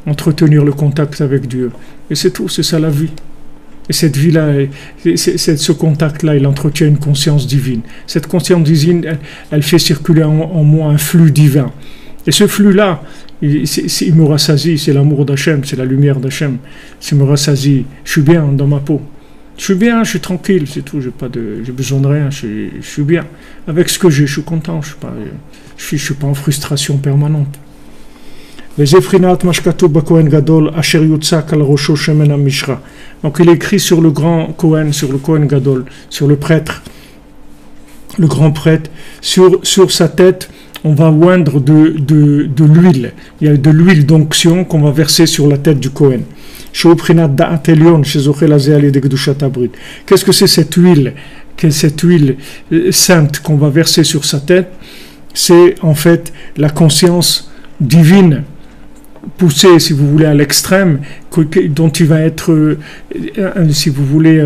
Entretenir le contact avec Dieu. Et c'est tout, c'est ça la vie. Et cette vie-là, ce contact-là, il entretient une conscience divine. Cette conscience divine, elle fait circuler en moi un flux divin. Et ce flux-là, il me rassasie, c'est l'amour d'Hachem, c'est la lumière d'Hachem. Il me rassasie, je suis bien dans ma peau. Je suis bien, je suis tranquille, c'est tout, j'ai besoin de rien, je suis bien. Avec ce que j'ai, je suis content, je suis pas en frustration permanente. Donc il écrit sur le grand Kohen, sur le Kohen Gadol, sur le prêtre, le grand prêtre, sur sa tête, on va oindre de l'huile. Il y a de l'huile d'onction qu'on va verser sur la tête du Kohen. Qu'est-ce que c'est cette huile? Cette huile sainte qu'on va verser sur sa tête? C'est en fait la conscience divine poussé, si vous voulez, à l'extrême, dont il va être, si vous voulez,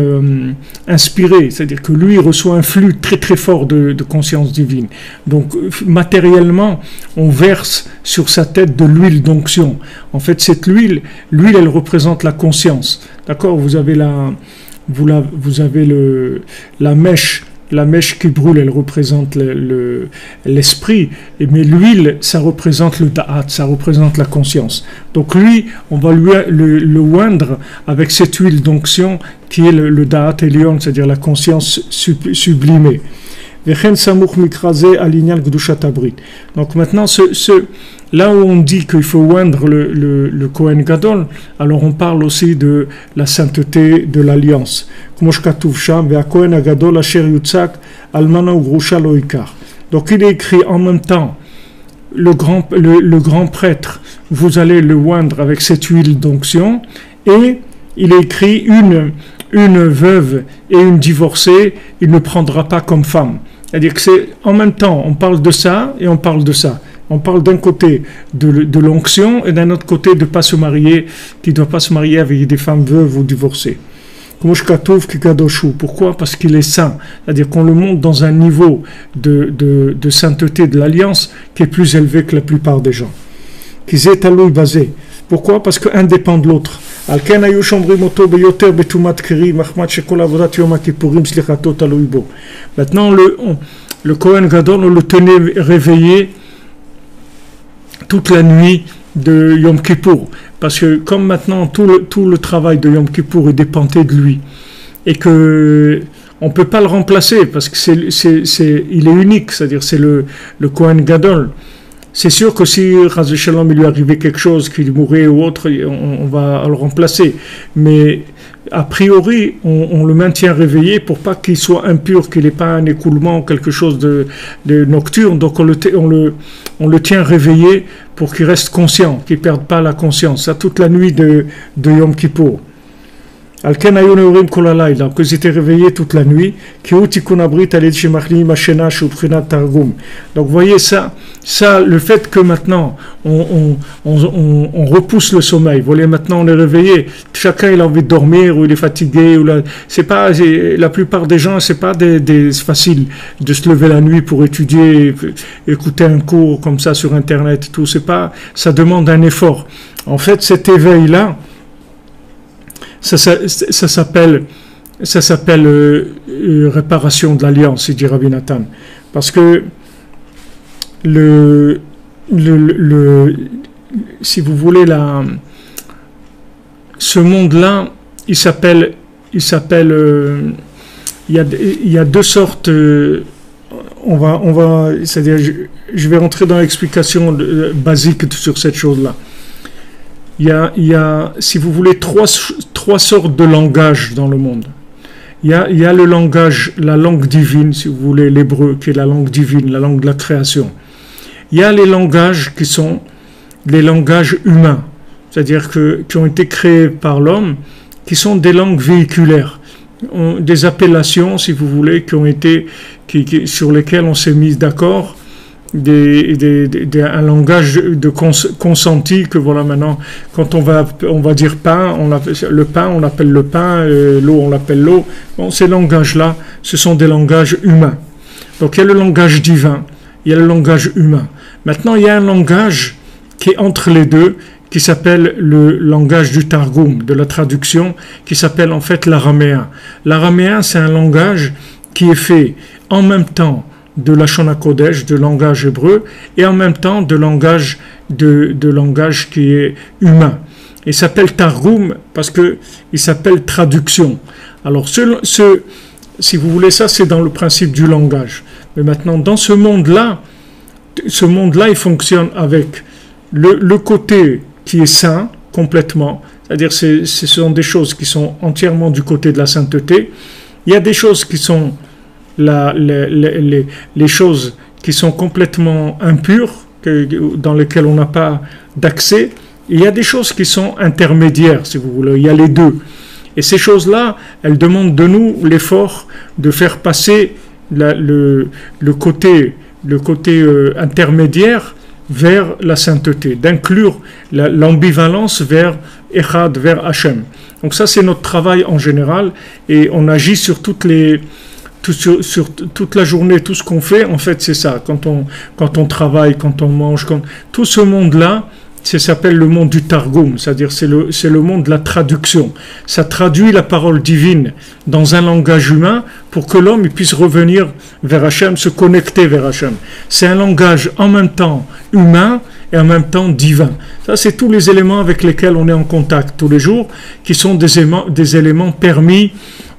inspiré. C'est-à-dire que lui reçoit un flux très très fort de conscience divine. Donc, matériellement, on verse sur sa tête de l'huile d'onction. En fait, cette huile, elle représente la conscience. D'accord? Vous avez la mèche. La mèche qui brûle, elle représente l'esprit, mais l'huile, ça représente le da'at, ça représente la conscience. Donc lui, on va le oindre avec cette huile d'onction qui est le da'at elion, c'est-à-dire la conscience sublimée. Donc maintenant, là où on dit qu'il faut oindre le Kohen Gadol, alors on parle aussi de la sainteté de l'alliance. Donc il est écrit en même temps, le grand prêtre, vous allez le oindre avec cette huile d'onction, et il est écrit une veuve et une divorcée, il ne prendra pas comme femme. C'est-à-dire que c'est en même temps, on parle de ça et on parle de ça. On parle d'un côté de l'onction et d'un autre côté de ne pas se marier, qui ne doit pas se marier avec des femmes veuves ou divorcées. Pourquoi? Parce qu'il est saint. C'est-à-dire qu'on le monte dans un niveau de sainteté de l'alliance qui est plus élevé que la plupart des gens. Pourquoi? Parce qu'un dépend de l'autre. Maintenant, le Kohen Gadol, on le tenait réveillé toute la nuit de Yom Kippour. Parce que comme maintenant, tout le travail de Yom Kippour est dépendait de lui. Et que on ne peut pas le remplacer, parce que il est unique, c'est-à-dire c'est le Kohen Gadol. C'est sûr que si Chas v'Shalom il lui arrivait quelque chose, qu'il mourait ou autre, on va le remplacer. Mais a priori, on le maintient réveillé pour pas qu'il soit impur, qu'il n'ait pas un écoulement, quelque chose de nocturne. Donc on le tient réveillé pour qu'il reste conscient, qu'il ne perde pas la conscience. Ça toute la nuit de Yom Kippour. Donc ils étaient réveillés toute la nuit. Donc voyez ça, le fait que maintenant on repousse le sommeil. Vous voyez, maintenant on est réveillé. Chacun il a envie de dormir ou il est fatigué. La plupart des gens, c'est pas facile de se lever la nuit pour étudier, écouter un cours comme ça sur Internet. Tout, ça demande un effort. En fait, cet éveil là. Ça s'appelle réparation de l'alliance, dit Rabbi Nathan. Parce que si vous voulez, ce monde-là, il y a deux sortes. C'est-à-dire, je vais rentrer dans l'explication basique sur cette chose-là. Il y a, si vous voulez, trois sortes de langage dans le monde. Il y a le langage, la langue divine, si vous voulez, l'hébreu, qui est la langue divine, la langue de la création. Il y a les langages qui sont les langages humains, c'est-à-dire qui ont été créés par l'homme, qui sont des langues véhiculaires, des appellations, si vous voulez, sur lesquelles on s'est mis d'accord. Un langage de consenti que voilà maintenant quand on va dire pain, on l'appelle le pain, l'eau on l'appelle l'eau. Bon, ces langages là, ce sont des langages humains. Donc il y a le langage divin, il y a le langage humain. Maintenant, il y a un langage qui est entre les deux, qui s'appelle le langage du Targum, de la traduction, qui s'appelle en fait l'araméen. L'araméen, c'est un langage qui est fait en même temps de la Lachon HaKodesh, de langage hébreu, et en même temps de langage qui est humain. Il s'appelle Targum parce que il s'appelle traduction. Alors, si vous voulez ça, c'est dans le principe du langage. Mais maintenant, dans ce monde-là, il fonctionne avec le côté qui est saint, complètement, c'est-à-dire ce sont des choses qui sont entièrement du côté de la sainteté. Il y a des choses qui sont les choses qui sont complètement impures, dans lesquelles on n'a pas d'accès. Il y a des choses qui sont intermédiaires, si vous voulez, il y a les deux. Et ces choses-là, elles demandent de nous l'effort de faire passer le côté intermédiaire vers la sainteté, d'inclure l'ambivalence vers Echad, vers Hachem. Donc ça, c'est notre travail en général, et on agit sur toute la journée, tout ce qu'on fait, en fait, c'est ça. Quand on travaille, quand on mange, tout ce monde-là, ça s'appelle le monde du Targum, c'est-à-dire c'est le monde de la traduction. Ça traduit la parole divine dans un langage humain pour que l'homme puisse revenir vers Hachem, se connecter vers Hachem. C'est un langage en même temps humain et en même temps divin. Ça, c'est tous les éléments avec lesquels on est en contact tous les jours, qui sont des éléments permis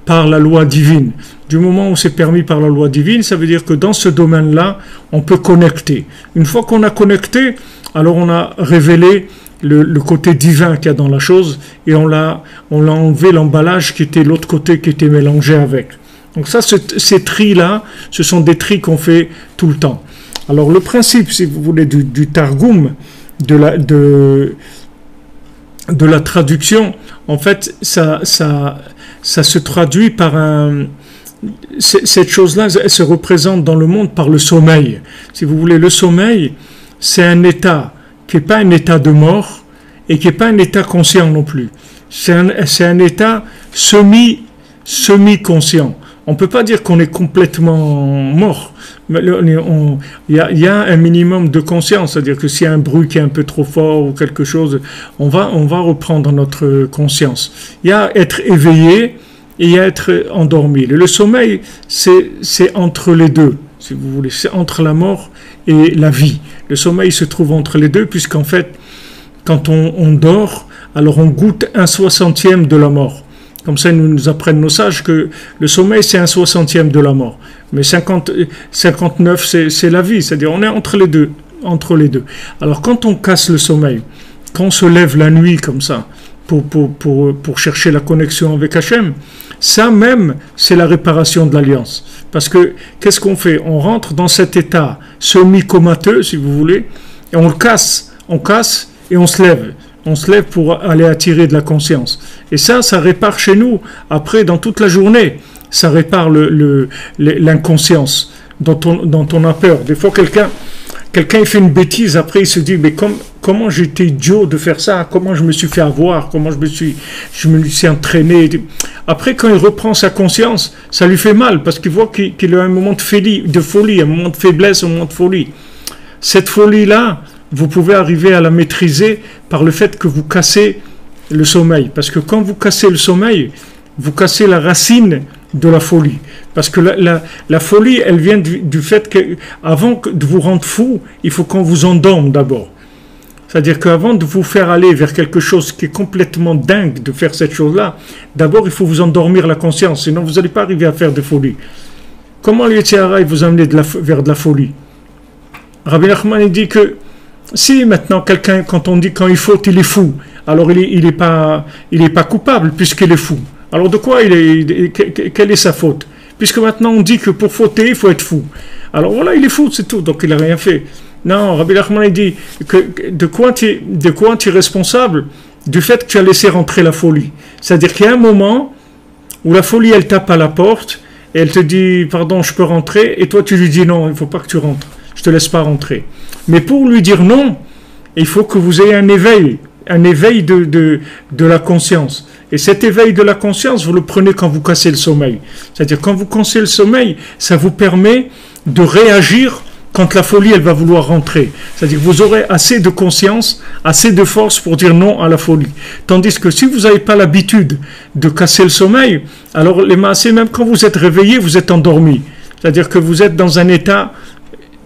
par la loi divine. Du moment où c'est permis par la loi divine, ça veut dire que dans ce domaine-là, on peut connecter. Une fois qu'on a connecté, alors on a révélé le côté divin qu'il y a dans la chose, et on l'a enlevé l'emballage qui était l'autre côté, qui était mélangé avec. Donc ça, ces tris-là, ce sont des tris qu'on fait tout le temps. Alors le principe, si vous voulez, du Targum, de la traduction, en fait, ça se traduit par cette chose-là, elle se représente dans le monde par le sommeil. Si vous voulez, le sommeil, c'est un état qui n'est pas un état de mort et qui n'est pas un état conscient non plus. C'est un état semi-conscient. On ne peut pas dire qu'on est complètement mort. Il y a un minimum de conscience, c'est-à-dire que s'il y a un bruit qui est un peu trop fort ou quelque chose, on va reprendre notre conscience. Il y a être éveillé et il y a être endormi. Et le sommeil, c'est entre les deux, si vous voulez. C'est entre la mort et la vie. Le sommeil se trouve entre les deux, puisqu'en fait, quand on dort, alors on goûte 1/60 de la mort. Comme ça, ils nous apprennent nos sages que le sommeil, c'est 1/60 de la mort. Mais 59, c'est la vie. C'est-à-dire, on est entre les deux. Alors, quand on casse le sommeil, quand on se lève la nuit comme ça, pour chercher la connexion avec Hachem, ça même, c'est la réparation de l'alliance. Parce que, qu'est-ce qu'on fait? On rentre dans cet état semi-comateux, si vous voulez, et on le casse et on se lève. On se lève pour aller attirer de la conscience. Et ça répare chez nous, après, dans toute la journée. Ça répare l'inconscience dont on a peur. Des fois, quelqu'un il fait une bêtise, après il se dit, mais comment j'étais idiot de faire ça? Comment je me suis fait avoir? Comment je me suis entraîné? Après, quand il reprend sa conscience, ça lui fait mal, parce qu'il voit qu'il a un moment de folie, un moment de faiblesse, un moment de folie. Cette folie-là, vous pouvez arriver à la maîtriser par le fait que vous cassez le sommeil. Parce que quand vous cassez le sommeil, vous cassez la racine de la folie. Parce que la folie, elle vient du fait qu'avant de vous rendre fou, il faut qu'on vous endorme d'abord. C'est-à-dire qu'avant de vous faire aller vers quelque chose qui est complètement dingue de faire cette chose-là, d'abord il faut vous endormir la conscience, sinon vous n'allez pas arriver à faire des folies. Comment le Yetzer Hara vous amener vers de la folie? Rabbi Nachman il dit que si maintenant quelqu'un, quand on dit quand il faute, il est fou, alors il est pas coupable puisqu'il est fou. Alors de quoi quelle est sa faute? Puisque maintenant on dit que pour fauter, il faut être fou. Alors voilà, il est fou, c'est tout, donc il n'a rien fait. Non, Rabbi Nachman il dit que de quoi tu es responsable? Du fait que tu as laissé rentrer la folie. C'est-à-dire qu'il y a un moment où la folie, elle tape à la porte et elle te dit, pardon, je peux rentrer, et toi tu lui dis non, il ne faut pas que tu rentres, je ne te laisse pas rentrer. Mais pour lui dire non, il faut que vous ayez un éveil de la conscience. Et cet éveil de la conscience, vous le prenez quand vous cassez le sommeil. C'est-à-dire quand vous cassez le sommeil, ça vous permet de réagir quand la folie, elle va vouloir rentrer. C'est-à-dire que vous aurez assez de conscience, assez de force pour dire non à la folie. Tandis que si vous n'avez pas l'habitude de casser le sommeil, alors les maasés, même quand vous êtes réveillé, vous êtes endormi. C'est-à-dire que vous êtes dans un état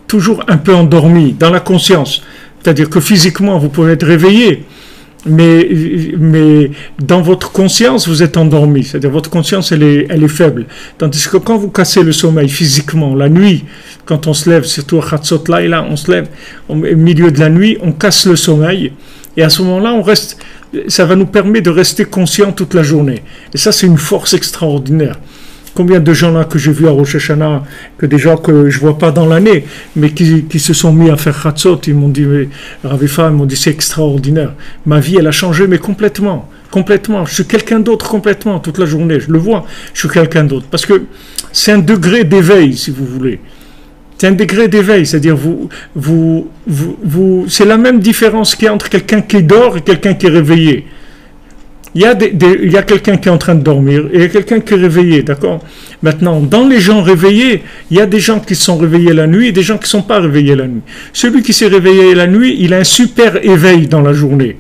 toujours un peu endormi, dans la conscience. C'est-à-dire que physiquement, vous pouvez être réveillé, mais dans votre conscience, vous êtes endormi. C'est-à-dire votre conscience, elle est faible. Tandis que quand vous cassez le sommeil physiquement, la nuit, quand on se lève, surtout à Chatzot Laïla, on se lève au milieu de la nuit, on casse le sommeil, et à ce moment-là, ça va nous permettre de rester conscient toute la journée. Et ça, c'est une force extraordinaire. Combien de gens là que j'ai vus à Rosh Hashanah, que des gens que je vois pas dans l'année, mais qui se sont mis à faire Chatzot, ils m'ont dit, Ravifa, ils m'ont dit, c'est extraordinaire. Ma vie, elle a changé, mais complètement. Je suis quelqu'un d'autre complètement toute la journée. Je le vois, je suis quelqu'un d'autre. Parce que c'est un degré d'éveil, si vous voulez. C'est un degré d'éveil, c'est-à-dire c'est la même différence qu'il y a entre quelqu'un qui dort et quelqu'un qui est réveillé. Il y a quelqu'un qui est en train de dormir et il y a quelqu'un qui est réveillé, d'accord? Maintenant, dans les gens réveillés, il y a des gens qui sont réveillés la nuit et des gens qui ne sont pas réveillés la nuit. Celui qui s'est réveillé la nuit, il a un super éveil dans la journée.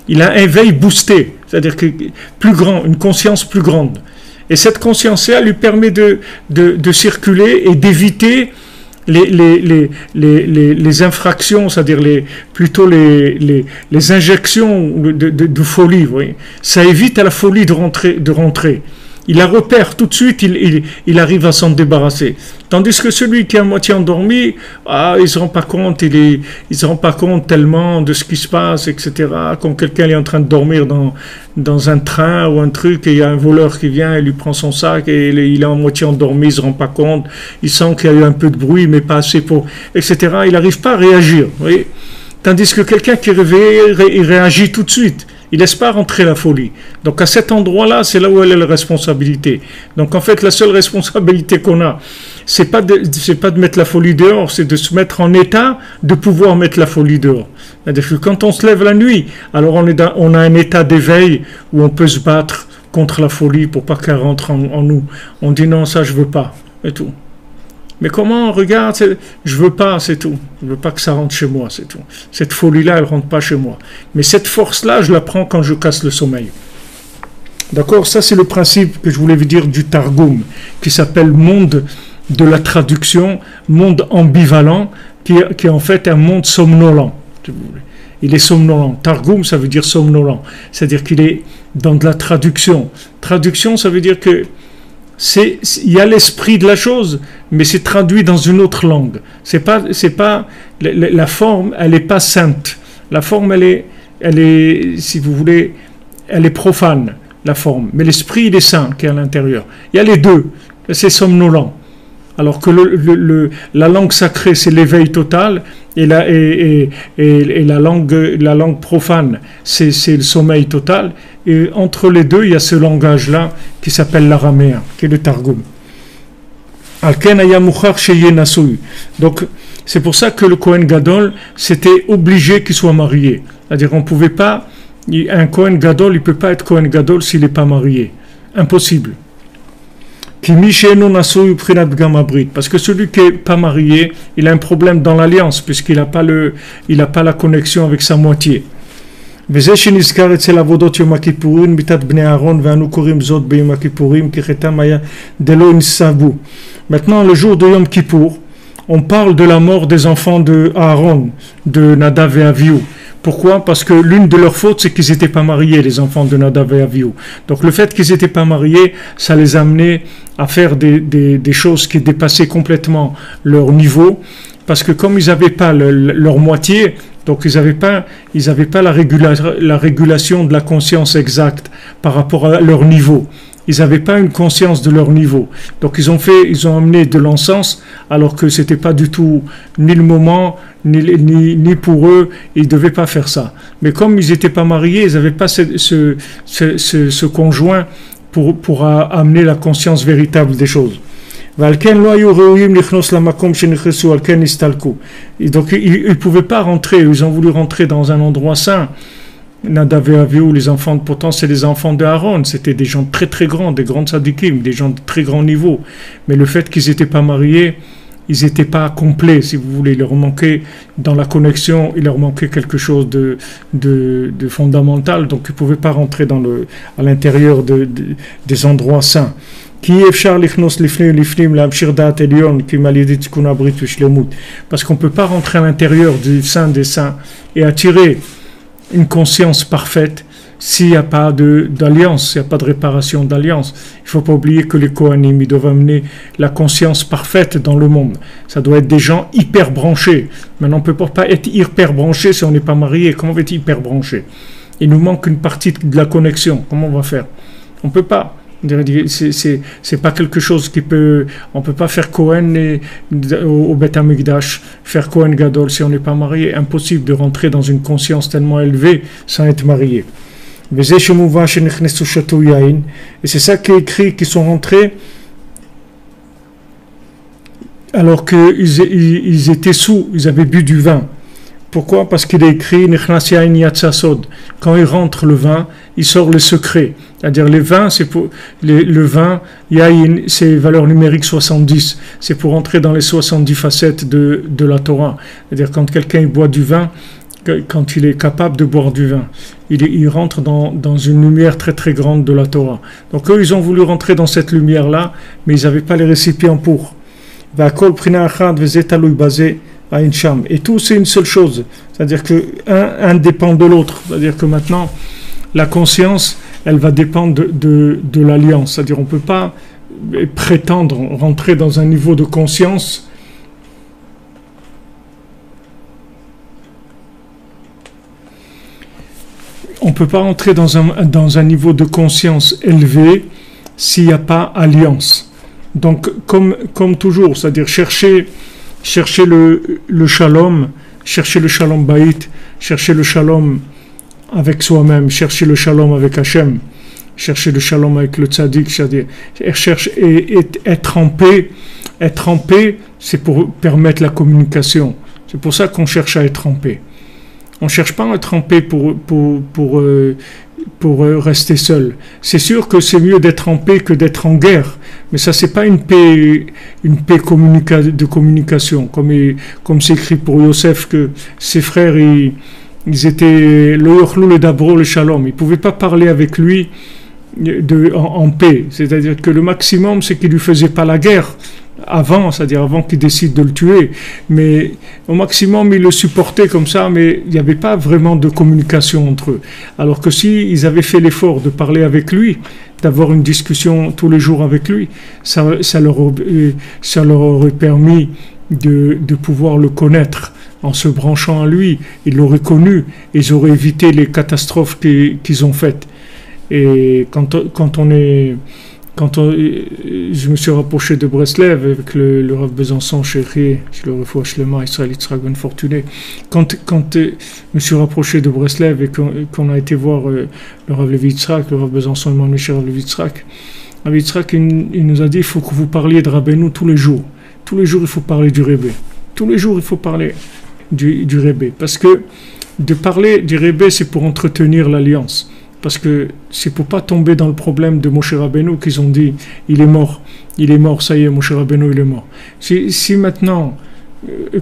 Il a un éveil boosté, c'est-à-dire que plus grand, une conscience plus grande. Et cette conscience-là lui permet de circuler et d'éviter les infractions, c'est-à-dire plutôt les injections de folie. Vous voyez. Ça évite à la folie de rentrer. Il la repère tout de suite, il arrive à s'en débarrasser. Tandis que celui qui est à moitié endormi, il ne se rend pas compte, il se rend pas compte tellement de ce qui se passe, etc. Quand quelqu'un est en train de dormir dans un train ou un truc, et il y a un voleur qui vient, il lui prend son sac, et il est à moitié endormi, il ne se rend pas compte, il sent qu'il y a eu un peu de bruit, mais pas assez pour, etc. Il n'arrive pas à réagir. Vous voyez. Tandis que quelqu'un qui est réveillé, il réagit tout de suite. Il ne laisse pas rentrer la folie. Donc à cet endroit-là, c'est là où elle est la responsabilité. Donc en fait, la seule responsabilité qu'on a, c'est pas de mettre la folie dehors, c'est de se mettre en état de pouvoir mettre la folie dehors. C'est-à-dire que quand on se lève la nuit, alors on a un état d'éveil où on peut se battre contre la folie pour pas qu'elle rentre en nous. On dit non, ça je veux pas, et tout. Mais comment, regarde, je veux pas, c'est tout. Je veux pas que ça rentre chez moi, c'est tout. Cette folie-là, elle rentre pas chez moi. Mais cette force-là, je la prends quand je casse le sommeil. D'accord? Ça, c'est le principe que je voulais vous dire du Targum, qui s'appelle monde de la traduction, monde ambivalent, qui est en fait un monde somnolent. Si vous voulez. Il est somnolent. Targum, ça veut dire somnolent. C'est-à-dire qu'il est dans de la traduction. Traduction, ça veut dire que il y a l'esprit de la chose, mais c'est traduit dans une autre langue. C'est pas la forme, elle n'est pas sainte. La forme, elle est, si vous voulez, elle est profane, la forme. Mais l'esprit, il est saint, qui est à l'intérieur. Il y a les deux. C'est somnolent. Alors que la langue sacrée, c'est l'éveil total, et la langue profane, c'est le sommeil total. Et entre les deux, il y a ce langage-là qui s'appelle l'araméen, qui est le Targum. Donc, c'est pour ça que le Kohen Gadol, c'était obligé qu'il soit marié. C'est-à-dire, on pouvait pas, un Kohen Gadol, il ne peut pas être Kohen Gadol s'il n'est pas marié. Impossible. Parce que celui qui n'est pas marié, il a un problème dans l'alliance, puisqu'il n'a pas la connexion avec sa moitié. Maintenant, le jour de Yom Kippour, on parle de la mort des enfants de Aaron, de Nadav et Avihu. Pourquoi? Parce que l'une de leurs fautes, c'est qu'ils n'étaient pas mariés, les enfants de Nadav et Avihu. Donc le fait qu'ils n'étaient pas mariés, ça les amenait à faire des choses qui dépassaient complètement leur niveau, parce que comme ils n'avaient pas leur moitié, donc ils n'avaient pas la régulation de la conscience exacte par rapport à leur niveau. Ils n'avaient pas une conscience de leur niveau. Donc ils ont amené de l'encens alors que c'était pas du tout ni le moment, ni pour eux, ils ne devaient pas faire ça. Mais comme ils n'étaient pas mariés, ils n'avaient pas ce conjoint pour amener la conscience véritable des choses. Donc ils ne pouvaient pas rentrer, ils ont voulu rentrer dans un endroit saint. Nadav et Avihu, les enfants, pourtant c'est les enfants de Aaron, c'était des gens très très grands, des grands tzadikim, des gens de très grand niveau. Mais le fait qu'ils n'étaient pas mariés, ils n'étaient pas complets, si vous voulez. Il leur manquait, dans la connexion, il leur manquait quelque chose de fondamental, donc ils ne pouvaient pas rentrer à l'intérieur des endroits saints. Parce qu'on ne peut pas rentrer à l'intérieur du Saint des Saints et attirer une conscience parfaite s'il n'y a pas d'alliance, s'il n'y a pas de réparation d'alliance. Il ne faut pas oublier que les Kohanim, ils doivent amener la conscience parfaite dans le monde. Ça doit être des gens hyper branchés. Maintenant, on ne peut pas être hyper branché si on n'est pas marié. Comment on va être hyper branché? Il nous manque une partie de la connexion. Comment on va faire? On ne peut pas. C'est pas quelque chose qui peut. On peut pas faire Kohen au Beth Amikdash, faire Kohen Gadol si on n'est pas marié. Impossible de rentrer dans une conscience tellement élevée sans être marié. Et c'est ça qui est écrit, qu'ils sont rentrés alors qu'ils étaient sous, ils avaient bu du vin. Pourquoi? Parce qu'il est écrit quand il rentre le vin, il sort le secret. C'est-à-dire le vin, yain, c'est valeur numérique 70. C'est pour entrer dans les 70 facettes de la Torah. C'est-à-dire quand quelqu'un boit du vin, quand il est capable de boire du vin, il rentre dans une lumière très très grande de la Torah. Donc eux, ils ont voulu rentrer dans cette lumière-là, mais ils n'avaient pas les récipients pour. Et tout, c'est une seule chose. C'est-à-dire que un dépend de l'autre. C'est-à-dire que maintenant, la conscience, elle va dépendre de l'alliance. C'est-à-dire qu'on ne peut pas prétendre rentrer dans un niveau de conscience on ne peut pas rentrer dans un niveau de conscience élevé s'il n'y a pas alliance. Donc, comme toujours, c'est-à-dire chercher le shalom, chercher le shalom baït, chercher le shalom avec soi-même, chercher le shalom avec Hachem, chercher le shalom avec le tzaddik, c'est-à-dire être en paix. Être en paix, c'est pour permettre la communication. C'est pour ça qu'on cherche à être en paix. On ne cherche pas à être en paix pour rester seul. C'est sûr que c'est mieux d'être en paix que d'être en guerre, mais ça c'est pas une paix de communication, comme c'est écrit pour Yosef que ses frères ils étaient le yorlou le dabro le shalom, ils pouvaient pas parler avec lui en paix, c'est-à-dire que le maximum c'est qu'ils lui faisaient pas la guerre avant, c'est-à-dire avant qu'il décide de le tuer, mais au maximum ils le supportaient comme ça, mais il n'y avait pas vraiment de communication entre eux. Alors que si ils avaient fait l'effort de parler avec lui, d'avoir une discussion tous les jours avec lui, ça leur aurait permis de pouvoir le connaître en se branchant à lui. Ils l'auraient connu, ils auraient évité les catastrophes qu'ils ont faites. Et quand je me suis rapproché de Breslev avec le Rav Besançon, chéri, je le reçois Shlema, Israël Yitzhak Ben Fortuné. Quand je me suis rapproché de Breslev et qu'on a été voir le Rav Levi Yitzhak, le Rav Besançon, le cher Rav Levi Yitzhak, Rav Yitzhak, il nous a dit il faut que vous parliez de Rabbeinu tous les jours. Tous les jours, il faut parler du Rebbe. Tous les jours, il faut parler du Rebbe. Parce que de parler du Rebbe, c'est pour entretenir l'alliance. Parce que c'est pour pas tomber dans le problème de Moshe Rabbeinu qu'ils ont dit il est mort, ça y est, Moshe Rabbeinu il est mort. Si maintenant,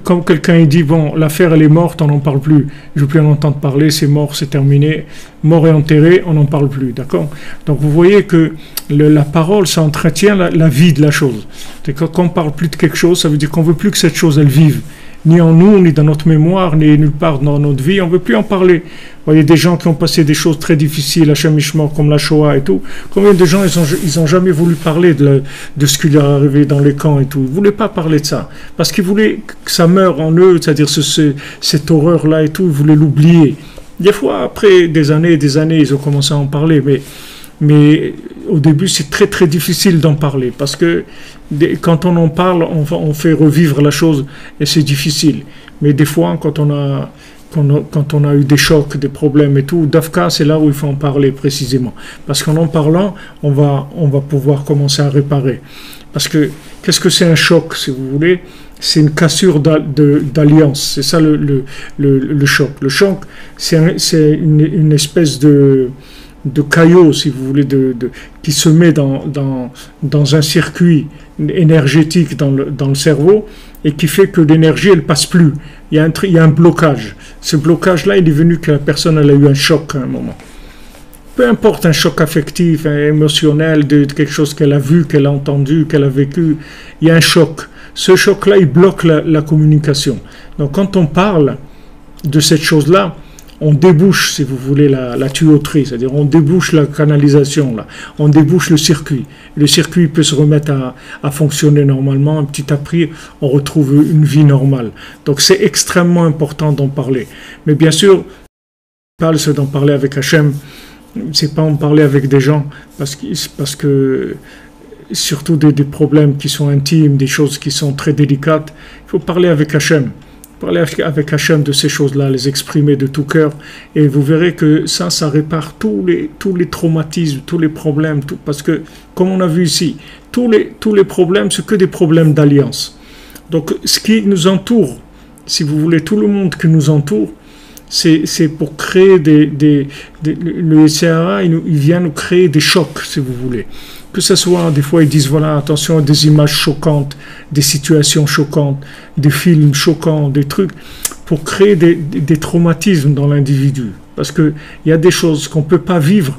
comme quelqu'un dit bon, l'affaire elle est morte, on n'en parle plus, je ne veux plus en entendre parler, c'est mort, c'est terminé, mort et enterré, on n'en parle plus, d'accord? Donc vous voyez que la parole, ça entretient la vie de la chose. Quand on ne parle plus de quelque chose, ça veut dire qu'on ne veut plus que cette chose elle vive. Ni en nous, ni dans notre mémoire, ni nulle part dans notre vie, on ne veut plus en parler. Vous voyez des gens qui ont passé des choses très difficiles, Hachem Ishmor, comme la Shoah et tout. Combien de gens, ils ont jamais voulu parler de ce qui leur est arrivé dans les camps et tout. Ils ne voulaient pas parler de ça. Parce qu'ils voulaient que ça meure en eux, c'est-à-dire cette horreur-là et tout, ils voulaient l'oublier. Des fois, après des années et des années, ils ont commencé à en parler, mais au début, c'est très très difficile d'en parler parce que quand on en parle, on fait revivre la chose et c'est difficile. Mais des fois, quand on a eu des chocs, des problèmes et tout, d'Afka, c'est là où il faut en parler précisément. Parce qu'en parlant, on va pouvoir commencer à réparer. Parce que, qu'est-ce que c'est un choc, si vous voulez? C'est une cassure d'alliance. C'est ça le choc. Le choc, c'est une espèce de caillot, si vous voulez, qui se met dans un circuit énergétique dans le cerveau et qui fait que l'énergie elle passe plus. Il y a un blocage. Ce blocage-là, il est venu que la personne elle a eu un choc à un moment. Peu importe, un choc affectif, émotionnel, de quelque chose qu'elle a vu, qu'elle a entendu, qu'elle a vécu, il y a un choc. Ce choc-là, il bloque la communication. Donc quand on parle de cette chose-là, on débouche, si vous voulez, la tuyauterie, c'est-à-dire on débouche la canalisation, là. On débouche le circuit. Le circuit peut se remettre à fonctionner normalement, petit après, on retrouve une vie normale. Donc c'est extrêmement important d'en parler. Mais bien sûr, c'est d'en parler avec Hachem, c'est pas en parler avec des gens, parce que surtout des problèmes qui sont intimes, des choses qui sont très délicates, il faut parler avec Hachem. Parler avec Hachem de ces choses-là, les exprimer de tout cœur, et vous verrez que ça répare tous les traumatismes, tous les problèmes, parce que, comme on a vu ici, tous les problèmes, c'est que des problèmes d'alliance. Donc, ce qui nous entoure, si vous voulez, tout le monde qui nous entoure, c'est pour créer le SCRA, il vient nous créer des chocs, si vous voulez. Que ce soit, des fois, ils disent, voilà, attention à des images choquantes, des situations choquantes, des films choquants, des trucs, pour créer des traumatismes dans l'individu. Parce qu'il y a des choses qu'on ne peut pas vivre,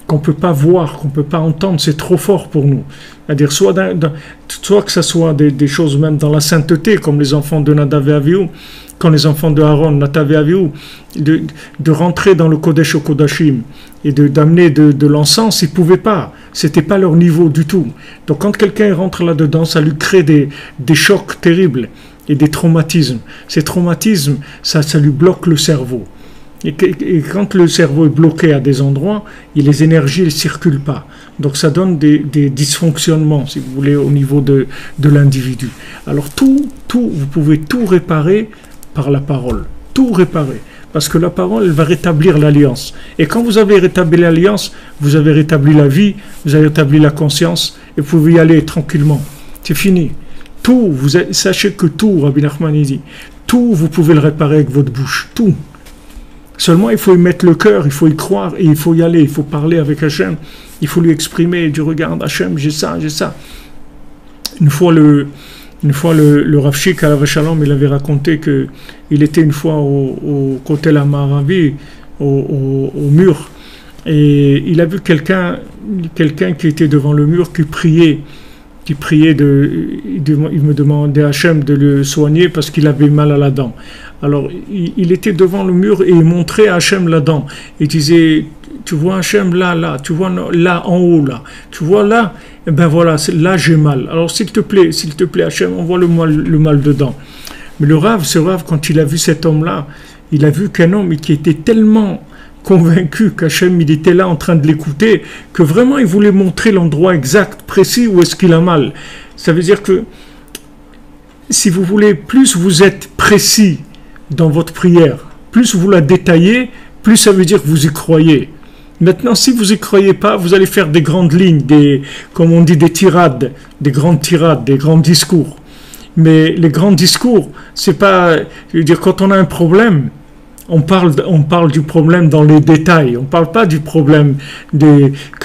qu'on ne peut pas voir, qu'on ne peut pas entendre, c'est trop fort pour nous. C'est-à-dire, soit que ce soit des choses même dans la sainteté, comme les enfants de Nadav et Avihu, quand les enfants de Aaron, Nadav et Avihu, de rentrer dans le Kodesh Kodashim et d'amener de l'encens, ils ne pouvaient pas. Ce n'était pas leur niveau du tout. Donc quand quelqu'un rentre là-dedans, ça lui crée des chocs terribles et des traumatismes. Ces traumatismes, ça lui bloque le cerveau. Et quand le cerveau est bloqué à des endroits, les énergies ne circulent pas. Donc ça donne des dysfonctionnements, si vous voulez, au niveau de l'individu. Alors vous pouvez tout réparer par la parole. Tout réparer. Parce que la parole, elle va rétablir l'alliance. Et quand vous avez rétabli l'alliance, vous avez rétabli la vie, vous avez rétabli la conscience, et vous pouvez y aller tranquillement. C'est fini. Sachez que tout, Rabbi Nachman dit, tout, vous pouvez le réparer avec votre bouche. Tout. Seulement, il faut y mettre le cœur, il faut y croire, et il faut y aller, il faut parler avec Hachem, il faut lui exprimer, du regarde Hachem, j'ai ça. Une fois le Rav Shik Alav Shalom, il avait raconté qu'il était une fois au côté la Maravi, au mur, et il a vu quelqu'un qui était devant le mur, qui priait, il me demandait à Hachem de le soigner parce qu'il avait mal à la dent. Alors, il était devant le mur et il montrait à Hachem la dent. Il disait, tu vois Hachem là, tu vois là en haut là, tu vois là, et ben voilà, là j'ai mal. Alors s'il te plaît Hachem, on voit le mal dedans. Mais ce Rav, quand il a vu cet homme-là, il a vu qu'un homme qui était tellement convaincu qu'Hachem il était là en train de l'écouter, que vraiment il voulait montrer l'endroit exact, précis où est-ce qu'il a mal. Ça veut dire que, si vous voulez, plus vous êtes précis dans votre prière, plus vous la détaillez, plus ça veut dire que vous y croyez. Maintenant, si vous y croyez pas, vous allez faire des grandes lignes, comme on dit, des grandes tirades, des grands discours. Mais les grands discours, c'est pas, je veux dire, quand on a un problème, on parle du problème dans les détails. On ne parle pas du problème